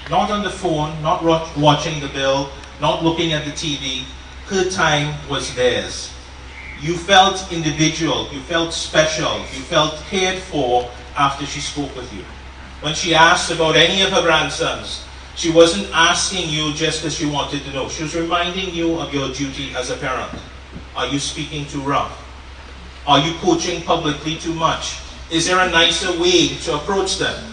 Not on the phone, not watching the bill, not looking at the TV. Her time was theirs. You felt individual, you felt special, you felt cared for after she spoke with you. When she asked about any of her grandsons, she wasn't asking you just because she wanted to know. She was reminding you of your duty as a parent. Are you speaking too rough? Are you coaching publicly too much? Is there a nicer way to approach them?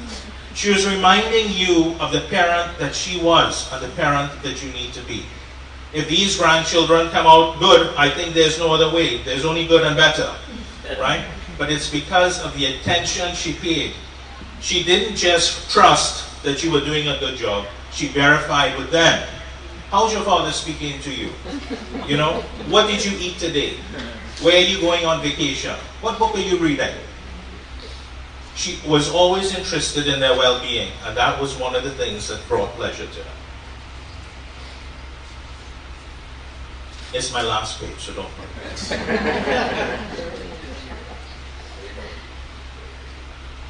She was reminding you of the parent that she was and the parent that you need to be. If these grandchildren come out good, I think there's no other way. There's only good and better, right? But it's because of the attention she paid. She didn't just trust that you were doing a good job. She verified with them. How's your father speaking to you? You know, what did you eat today? Where are you going on vacation? What book are you reading? She was always interested in their well-being, and that was one of the things that brought pleasure to her. It's my last page, so don't worry.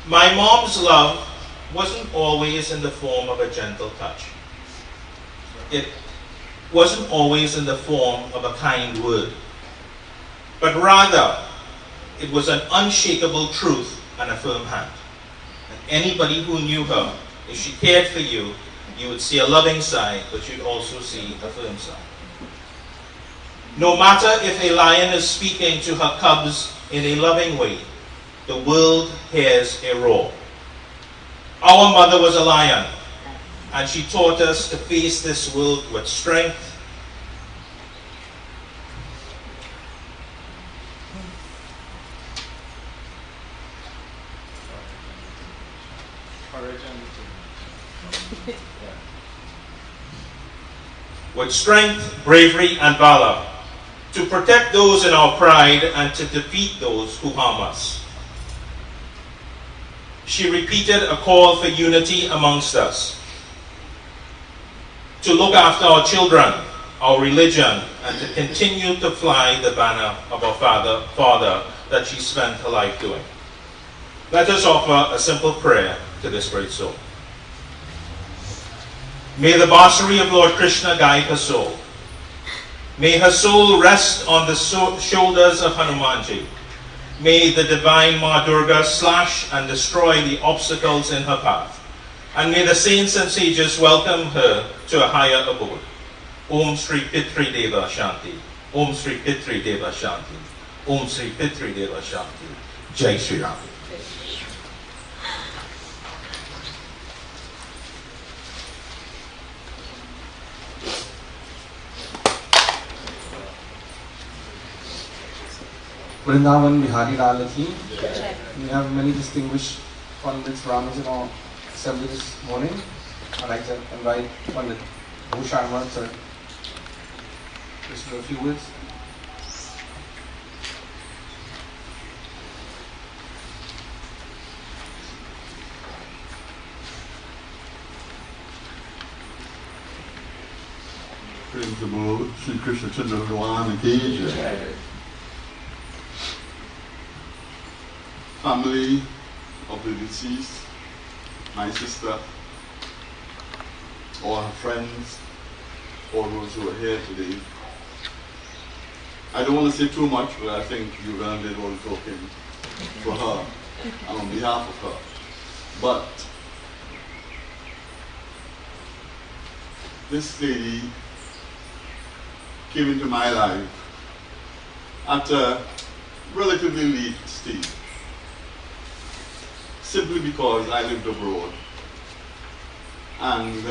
My mom's love wasn't always in the form of a gentle touch. It wasn't always in the form of a kind word. But rather, it was an unshakable truth and a firm hand. And anybody who knew her, if she cared for you, you would see a loving side, but you'd also see a firm side. No matter if a lion is speaking to her cubs in a loving way, the world hears a roar. Our mother was a lion, and she taught us to face this world with strength, with strength, bravery, and valor, to protect those in our pride and to defeat those who harm us. She repeated a call for unity amongst us, to look after our children, our religion, and to continue to fly the banner of our Father that she spent her life doing. Let us offer a simple prayer to this great soul. May the Basari of Lord Krishna guide her soul. May her soul rest on the shoulders of Hanumanji. May the divine Ma Durga slash and destroy the obstacles in her path. And may the saints and sages welcome her to a higher abode. Om Sri Pitri Deva Shanti. Om Sri Pitri Deva Shanti. Om Sri Pitri Deva Shanti. Jai Sri Ram. Vrindavan Bihari Lal Ki. We have many distinguished Pandits, Brahmins in our assembly this morning. I'd like to invite Pandit Bhusharma to listen to a few words. Praise the Lord, Sri Krishna Chandra Bhagavan Ki Jai. Family of the deceased, my sister, all her friends, all those who are here today. I don't want to say too much, but I think you did all the talking for her and on behalf of her. But this lady came into my life at a relatively late stage, simply because I lived abroad and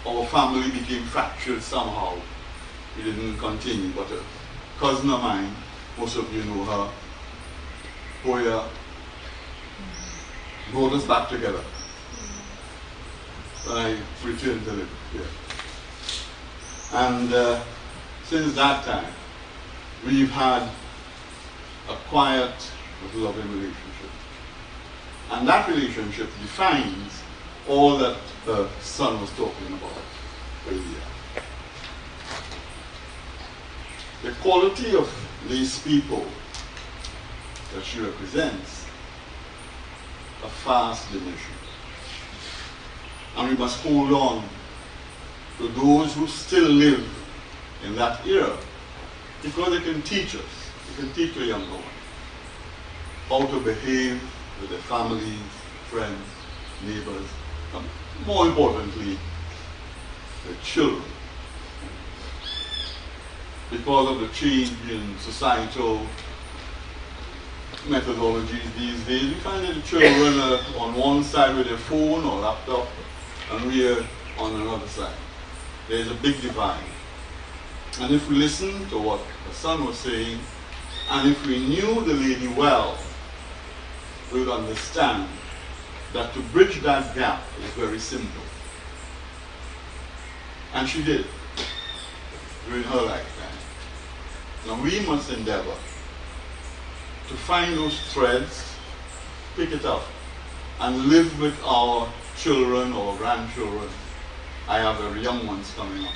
our family became fractured somehow. We didn't continue, but a cousin of mine, most of you know her, Hoya, brought us back together when I returned to live here. And since that time, we've had a quiet but loving relationship. And that relationship defines all that the son was talking about earlier. The quality of these people that she represents are fast diminishing. And we must hold on to those who still live in that era, because they can teach us, they can teach the younger ones how to behave with their families, friends, neighbors, and more importantly, their children. Because of the change in societal methodologies these days, we find that the children are on one side with their phone or laptop, and we are on another side. There's a big divide. And if we listen to what the son was saying, and if we knew the lady well, we would understand that to bridge that gap is very simple. And she did during her lifetime. Now we must endeavor to find those threads, pick it up, and live with our children or grandchildren. I have very young ones coming up.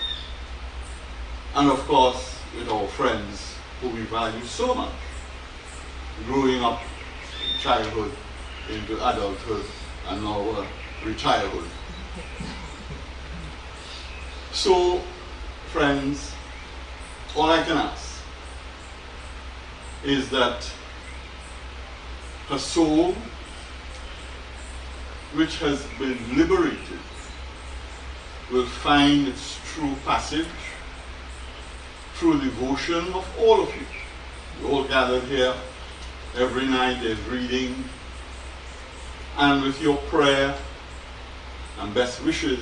And of course, with our friends who we value so much, growing up in childhood into adulthood and now retirehood. So, friends, all I can ask is that her soul, which has been liberated, will find its true passage through devotion of all of you. We all gathered here. Every night there's reading. And with your prayer and best wishes,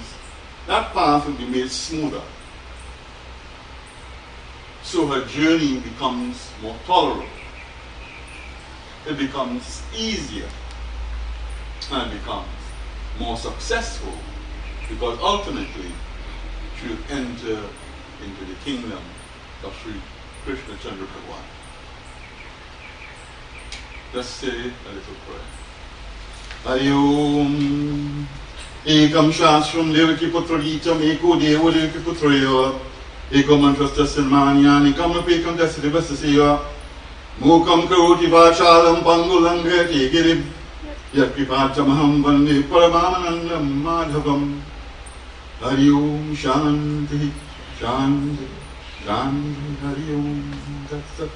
that path will be made smoother. So her journey becomes more tolerable. It becomes easier. And it becomes more successful because ultimately she will enter into the kingdom of Sri Krishna Chandra Bhagavan. Let's say a little prayer. Hari Om Ekam Shastram Devaki Putra Gitam Eko Devo Devaki Putraya Ekam Mantrastasya Manyani Kamapekam Dasrivasasya Mukam Karoti Vachalam Pangulangati Girib Yakripatamaham Vande Paramahanandam Madhavam. Hari Om Shanti Shanti Shanti Hari Om Tat Sat.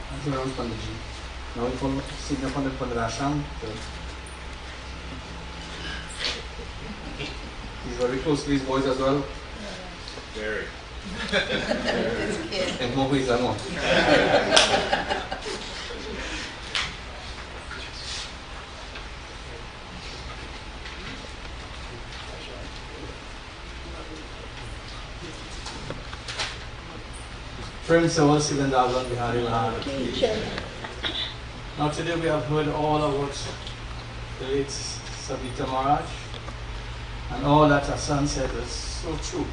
Thank you very much, Panditji. Now we follow Senior Pandit Pandirasham. He's very close to his boys as well. Very. And more ways than one. Friends, all Sivandavan Bihari Maharaj. Now today we have heard all of what the late Sabitra Maharaj and all that her son said is so true.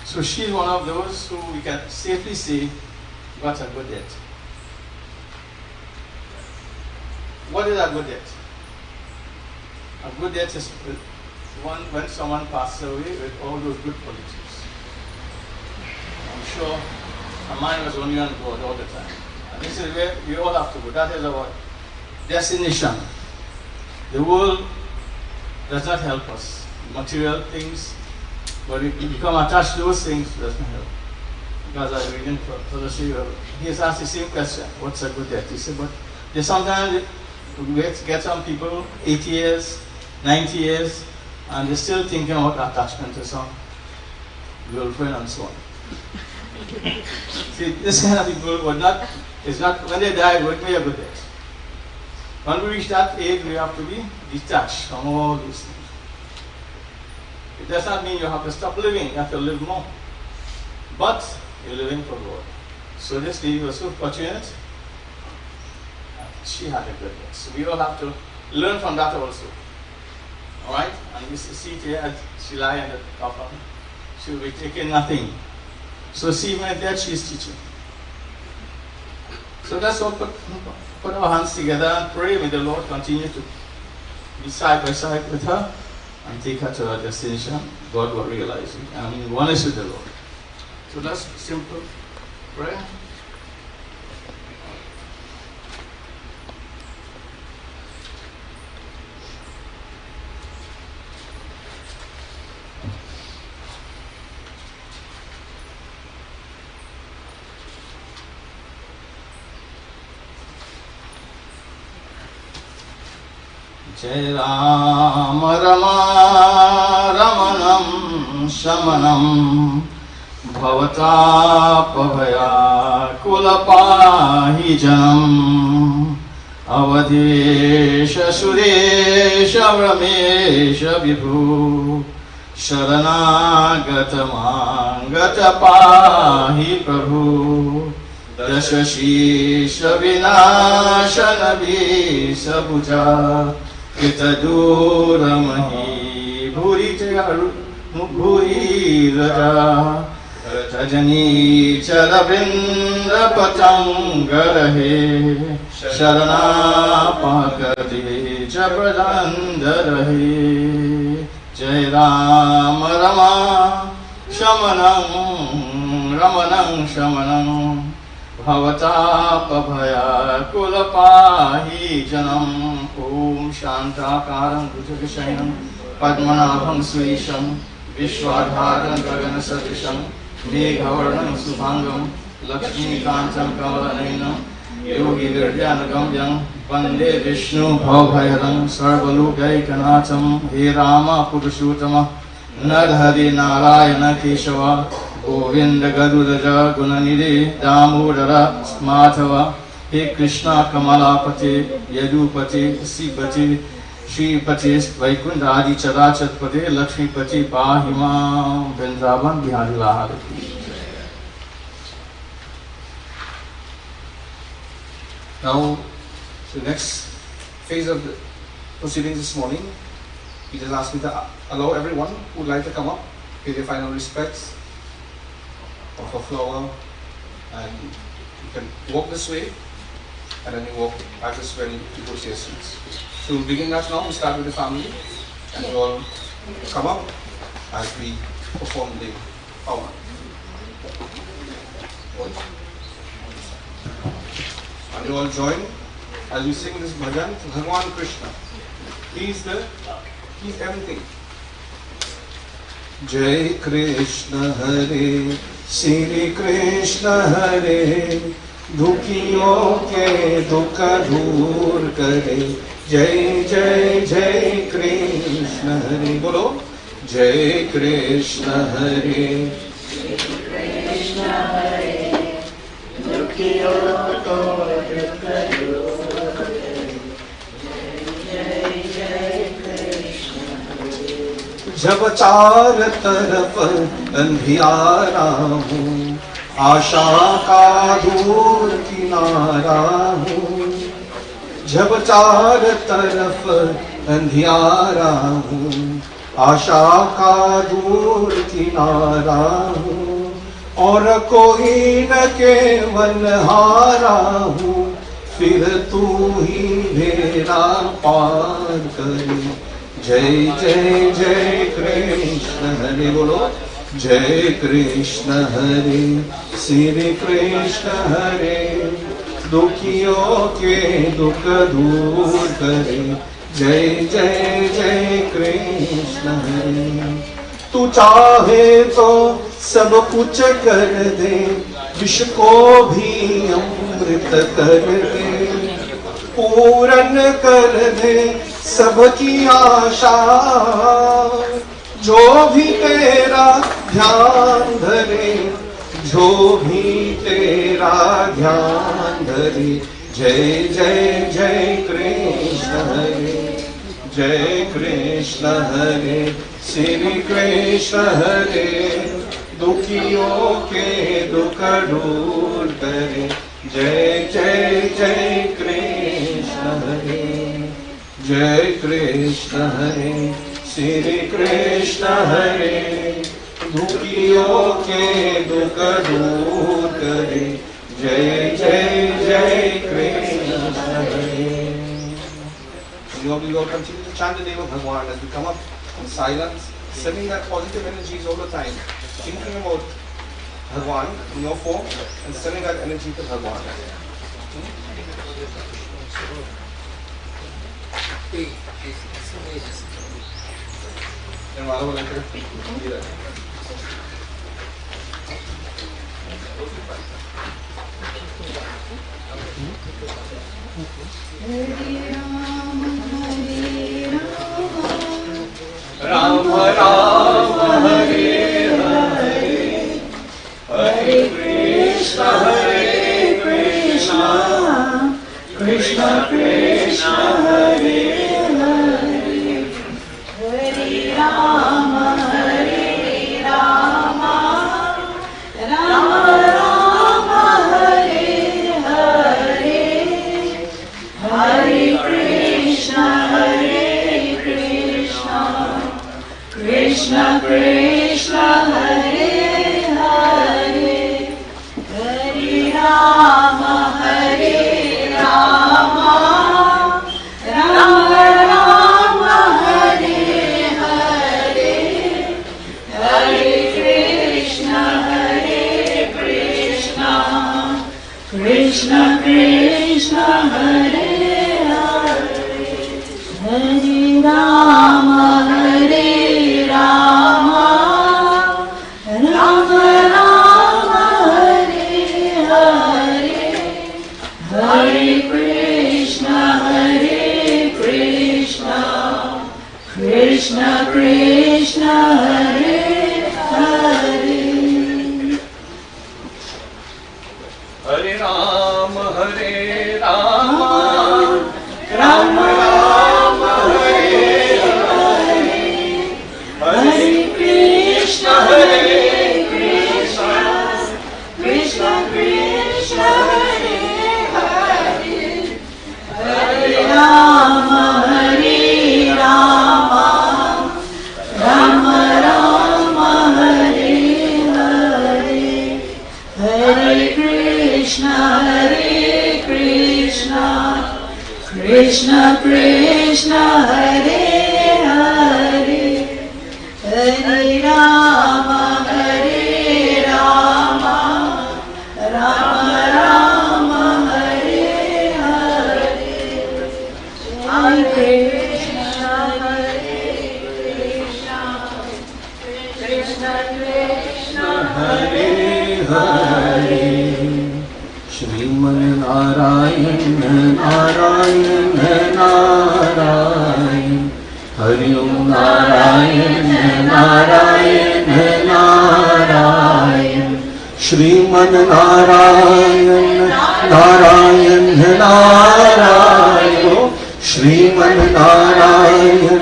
So she's one of those who we can safely say got a good debt. What is a good debt? A good debt is one when someone passes away with all those good qualities. I'm sure a man was only on God all the time. And this is where we all have to go. That is our destination. The world does not help us. Material things, but if we become attached to those things, it doesn't help. Because I was reading for the Shiva, he has asked the same question, what's a good debt? He said, but there's sometimes we get some people 80 years, 90 years, and they're still thinking about attachment to some girlfriend and so on. See, this kind of people would not, it's not, when they die, it would be a good debt. When we reach that age, we have to be detached from all these things. It does not mean you have to stop living, you have to live more. But you're living for God. So this lady was so fortunate. She had a good debt. So we all have to learn from that also. Alright? And you see here, as she lie in the coffin, she will be taking nothing. So see, even at that, she is teaching. So let's all put our hands together and pray. May the Lord continue to be side by side with her and take her to her destination. God will realize it. And in oneness with the Lord. So that's simple prayer. Jai Ram Rama Ramanam Shamanam Bhavatapabhaya Kulapahi Janam Avadesha Suresha Ramesha Vibhu Sharanagata Mangata Pahi Prabhu Dashashisha Vinashana Visabuja Kitadura Mahi Bhuri Raja Rajani Charavindra Patangarahe Sharana Pakadi Jabradandarahe Jai Ram Rama Shamanam Ramanam Shamanam Bhavatapabhaya Kulapahi Janam Om Shantakaram Bhujagashayanam Padmanabham Suisham Vishwadharam Gaganasatisham Meghavarnam Subhangam Lakshmi Kantam Kavalanenam Yogi Virdyanagam Vande Vishnu Bhavbhayaram Sarvalokaikanacham He Rama Purushottama Narhari Narayana Keshava Govinda Garudaja Gunanide Damodara Madhava He Krishna Kamalapati Yadupati Sipati Shripati Vaikunta Adi Charachatpati Lakshmipati Pahima Vrindavan Bihari Lahari. Now, the next phase of proceedings this morning. He just asked me to allow everyone who would like to come up, pay their final respects, offer a flower, and you can walk this way, and then you walk back this way and you go to your seats. So we'll begin that now. We start with the family, and you all come up as we perform the power. And you all join as we sing this bhajan to Bhagwan Krishna. He's everything. Jai Krishna Hare, Shri Krishna Hare, Dukhiyon ke dukha dur kare. Jai Jai Jai Krishna Hare. Bolo. Jai Krishna Hare, Shri Krishna Hare, Dukhiyon ko dukha dur kare. Jai Jai Krishna Hare. जब चार तरफ अंधियारा हूँ, आशा का दूर किनारा हूँ. जब चार तरफ अंधियारा हूँ, आशा का दूर किनारा हूँ, और कोई न केवल हारा हूँ, फिर तू ही मेरा पार करे. जय जय जय कृष्ण हरे. बोलो. जय कृष्ण हरे, श्री कृष्ण हरे, दुखियों के दुख दूर करे. जय जय जय कृष्ण हरे. तू चाहे तो सब कुछ कर दे, विष को भी अमृत कर दे, पूर्ण कर दे सबकी आशा. जो भी तेरा ध्यान धरे, जो भी तेरा ध्यान धरे. जय जय जय कृष्ण हरे, जय कृष्ण हरे, श्री कृष्ण हरे, दुखियों के दुख दूर करे. जय जय जय कृष्ण हरे, जय कृष्ण हरे, श्री कृष्ण हरे, दुखियों के दुख दूर करे. जय जय जय कृष्ण हरे. You all continue to chant the name of Bhagwan as we come up in silence, sending that positive energies all the time, thinking about Bhagwan in your form and sending that energy to Bhagwan. Ram Ram Hare Hare, Hare Krishna Hare Krishna, Krishna Krishna Hare Hare, Hare Rama Hare Rama, Rama Rama Hare Hare, Hare Krishna Hare Krishna, Krishna Krishna Hare Hare, Hare Rama Hare Rama, Rama Rama Hare Hare, Hare Krishna Krishna, Krishna Krishna Hare Hare, Hare Rama Hare Rama, Rama Rama Hare Hare, Hare Krishna Krishna, Krishna Krishna Hare Hare. Hare Rama Hare Rama, Rama Rama Hare Hare, Hare Krishna Krishna, Krishna Krishna Hare Hare, Hare Rama Hare Krishna Krishna Hare Hare Hare Rama Hare Rama Rama Rama Hare Hare Hare Krishna Krishna Krishna Hare Hare Shriman Narayan Narayan Narayan Hari Om Narayan Narayan Narayan Shriman Narayan Narayan Narayan Shriman Narayan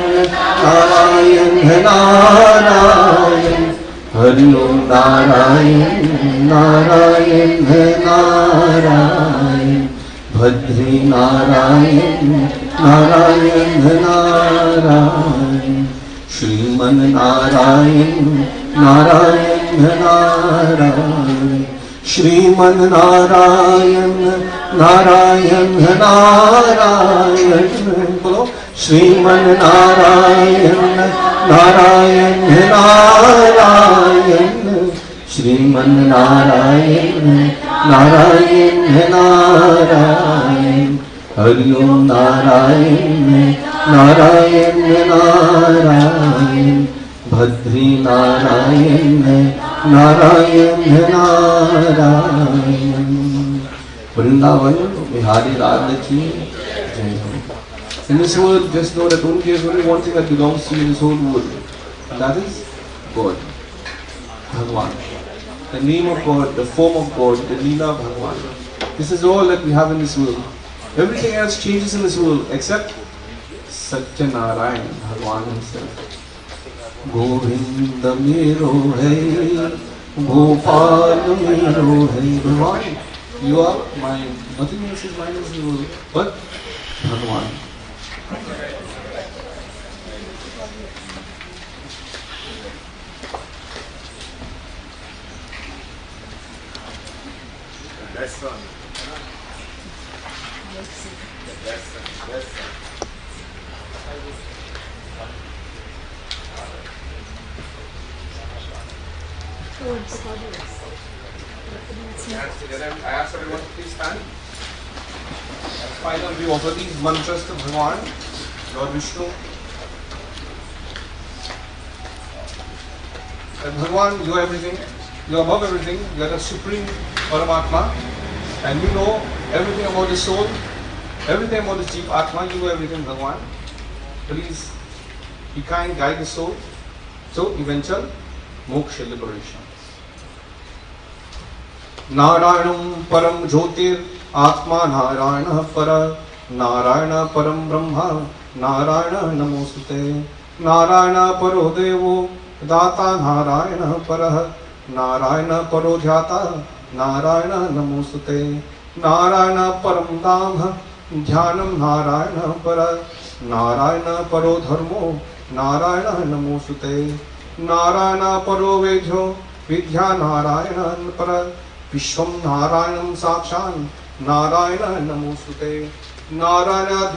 Narayan Narayan Hari Om Narayan Narayan Narayan Bhadri Narayan Narayan Narayan Shriman Narayan Narayan Narayan Shriman Narayan Narayan Narayan Shriman Narayan Narayan Narayan Shriman Narayan Narayan Narayan Hari Om Narayan Narayan Narayan Bhadri Narayan Narayan Narayan Vrindavan Bihari Radha Ki Jai Ho. In this world, just know that only there is only one thing that belongs to you in this whole world, and that is God, Bhagwan. The name of God, the form of God, the Leela of Bhagwan. This is all that we have in this world. Everything else changes in this world except Satya Narayan, Bhagwan himself. Govinda mero hai, Gopal mero hai. Bhagwan, you are mine. Nothing else is mine in this world but Bhagwan. Best one. The best one. I ask everyone to please stand. As final, we offer these mantras to Bhagwan, Lord Vishnu. And Bhagwan, you are everything. You are above everything. You are the supreme Paramatma. And you know everything about the soul, everything about the chief Atma. You know everything, Bhagwan. Please be kind, guide the soul to eventual moksha liberation. Narayanam param jyotir atma narayana para narayana param brahma narayana namostute narayana paro devo data narayana parah narayana paro dhyata narayana namostute narayana param dhamma dhyanam narayana para narayana paro dharmo narayana namostute narayana paro vedyo vidya narayana para Vishwam Narayanam Sakshan Narayana Namostute Narayana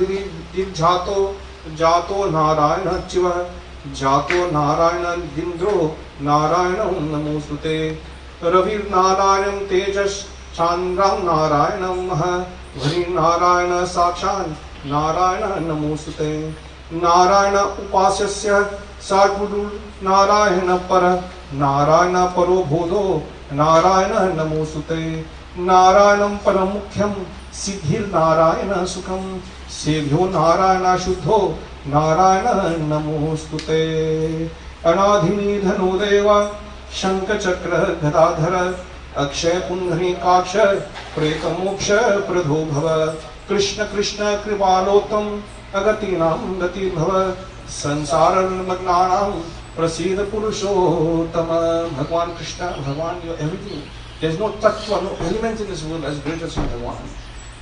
Dibjato Jato Narayana Chiva Jato Narayana Dindro Narayana Namostute Ravir Narayanam Tejas Chandram Narayanam Maha Vari Narayana Sakshan Narayana Namostute Narayana Upasyasya Sadguru Narayana Para Narayana Paro Bodho Narayana Namostute Narayanam Paramukhyam Siddhir Narayana Sukham Sevyo Narayana Shuddho Narayana Namostute Anadhini Dhanudeva Shanka Chakra Gadadhara Akshay Pundhani Kaksha Preta Moksha Pradho Bhava Krishna Krishna Kripalotam Agatinam Gati Bhava Sansara Magnanam Prasida Purushottama Bhagwan Krishna, Bhagwan, you are everything. There is no tattva, no element in this world as great as Bhagwan.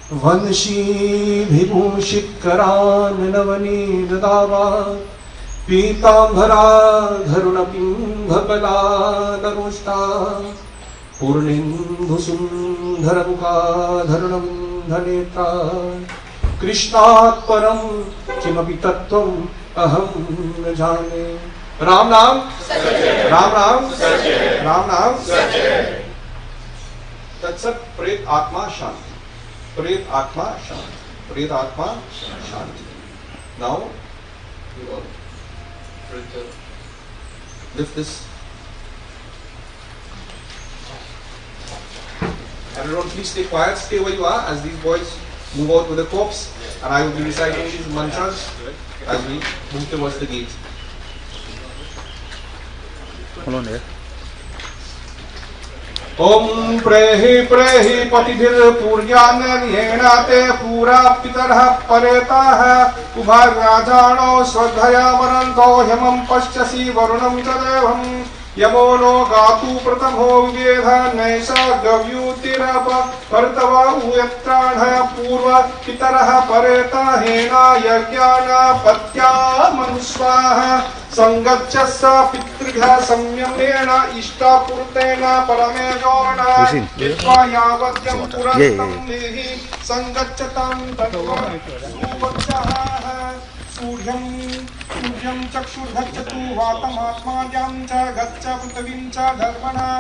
Vanshi Vibhushikaran Navani Dadava Pitambhara Dharunapimphapala Darushta Purnindhu Sundharamukha Dharunam Dhanetra कृष्णात् परम किमपि तत्त्वम् अहं न जाने। राम नाम राम नाम राम नाम। तत्सत। प्रेत आत्मा शांति, प्रेत आत्मा शांति, प्रेत आत्मा शांति। Now you all lift this. Everyone please stay quiet, stay where you are as these boys move out with the corpse, and I will be reciting these mantras as we move towards the gate. Hold on there. ओम प्रेहि प्रेहि पतिभिर पूर्यान्येन ते पूरा पितरः परेताः उभाराजानो श्रद्धया वरन्तो यमं पश्यसि वरुणं च देवम् यमो no गातु प्रथमो विवेध नैषा गव्यूतिरप परतवा उयत्राणः पूर्व पितरः परेता हेना यज्ञाना पत्या मनुष्वाः संगच्छस्स पितृभ्यः संयमेन इष्टापूर्तेन परमेश्वरेण कृत्वा यावद्यं पुरस्तं देहि संगच्छतां तत्त्वं सूर्यं चक्षुर्गच्छतु वातमात्मायां च गच्छ पृथिवीं च धर्मणा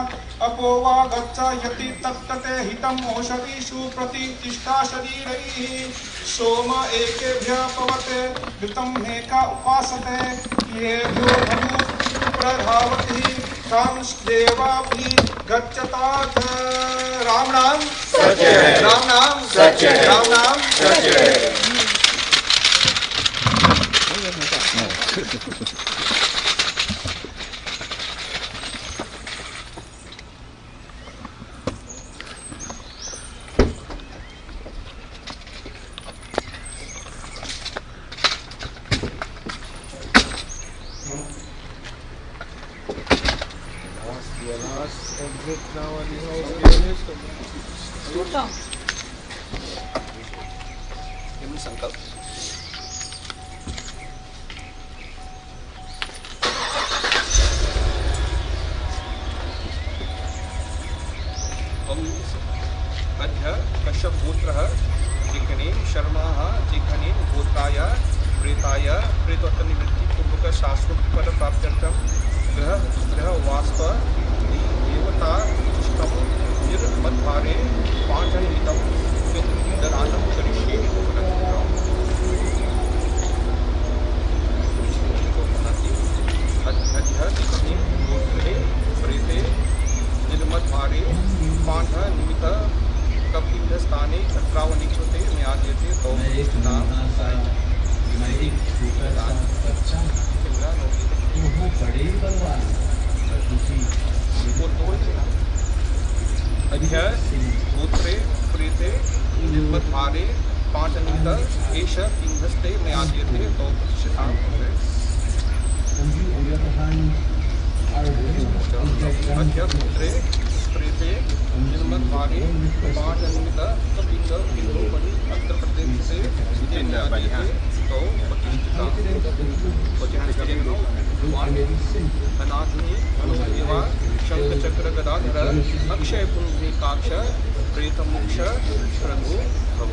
अपो वा गच्छ यति तत्तते हितम् ओषधीषु प्रतिष्ठा शरीरैः सोम एकेभ्यः पवते घृतं मेका उपासते येभ्यो धनु प्रधावति कांस्देवाभिः गच्छतात्। राम नाम सत्य, राम नाम सत्य, राम नाम सत्य। संकल्प अद्य कश्यपपुत्रः जिघ्नेन शर्माः जिघ्नेन गोत्राय प्रेताय प्रेतोत्तरनिवृत्ति पूर्वक शाश्वत पद प्राप्त्यर्थं गृहवासः देवता इष्टं निर्मद्वारे पाञ्चनिमितं ददानं करिष्ये। अद्य जिघ्नेन गोत्रे प्रेते निर्मद्वारे पाञ्चनिमित कपिलस्थाने तत्रावनिक्षते में आद्यते तो अध्य गोत्रे प्रेते निर्मद्वारे पाञ्चनिमित एष पिण्डस्थे में आद्यते तो प्रतिष्ठितां। अद्य गोत्रे प्रेते निर्मद्वारे पाञ्चनिमित कपिल बिन्दुपनि अत्र प्रदेशे तो प्रतिष्ठितां। अनाथि मनोदेवा शंखचक्र गदाधर अक्षय पुण्डरीकाक्ष प्रेतमोक्ष प्रभो भव।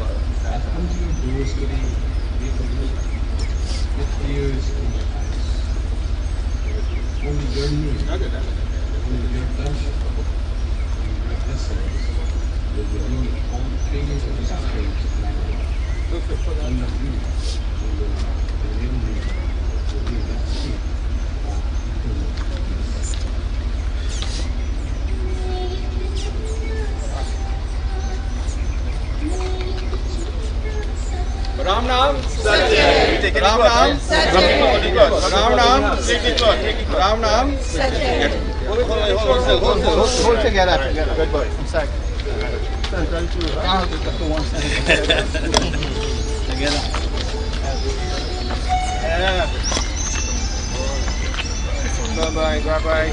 राम नाम सत्य, राम नाम सत्य, राम नाम राम नाम सत्य। Hold together. Good boy. Inside. Together. Bye bye. Bye bye.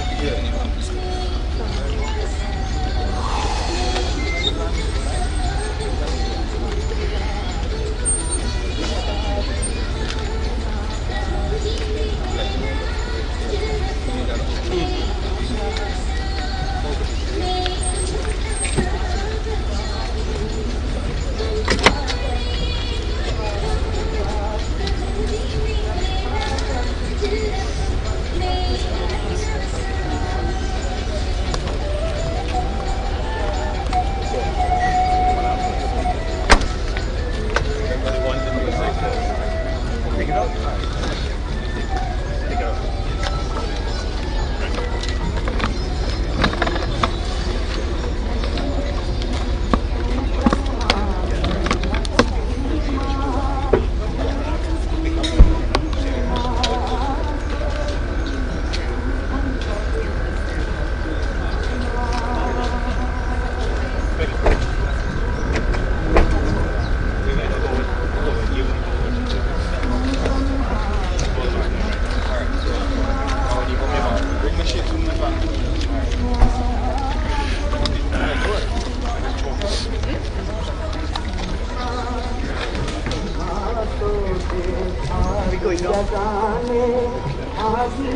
Thank you.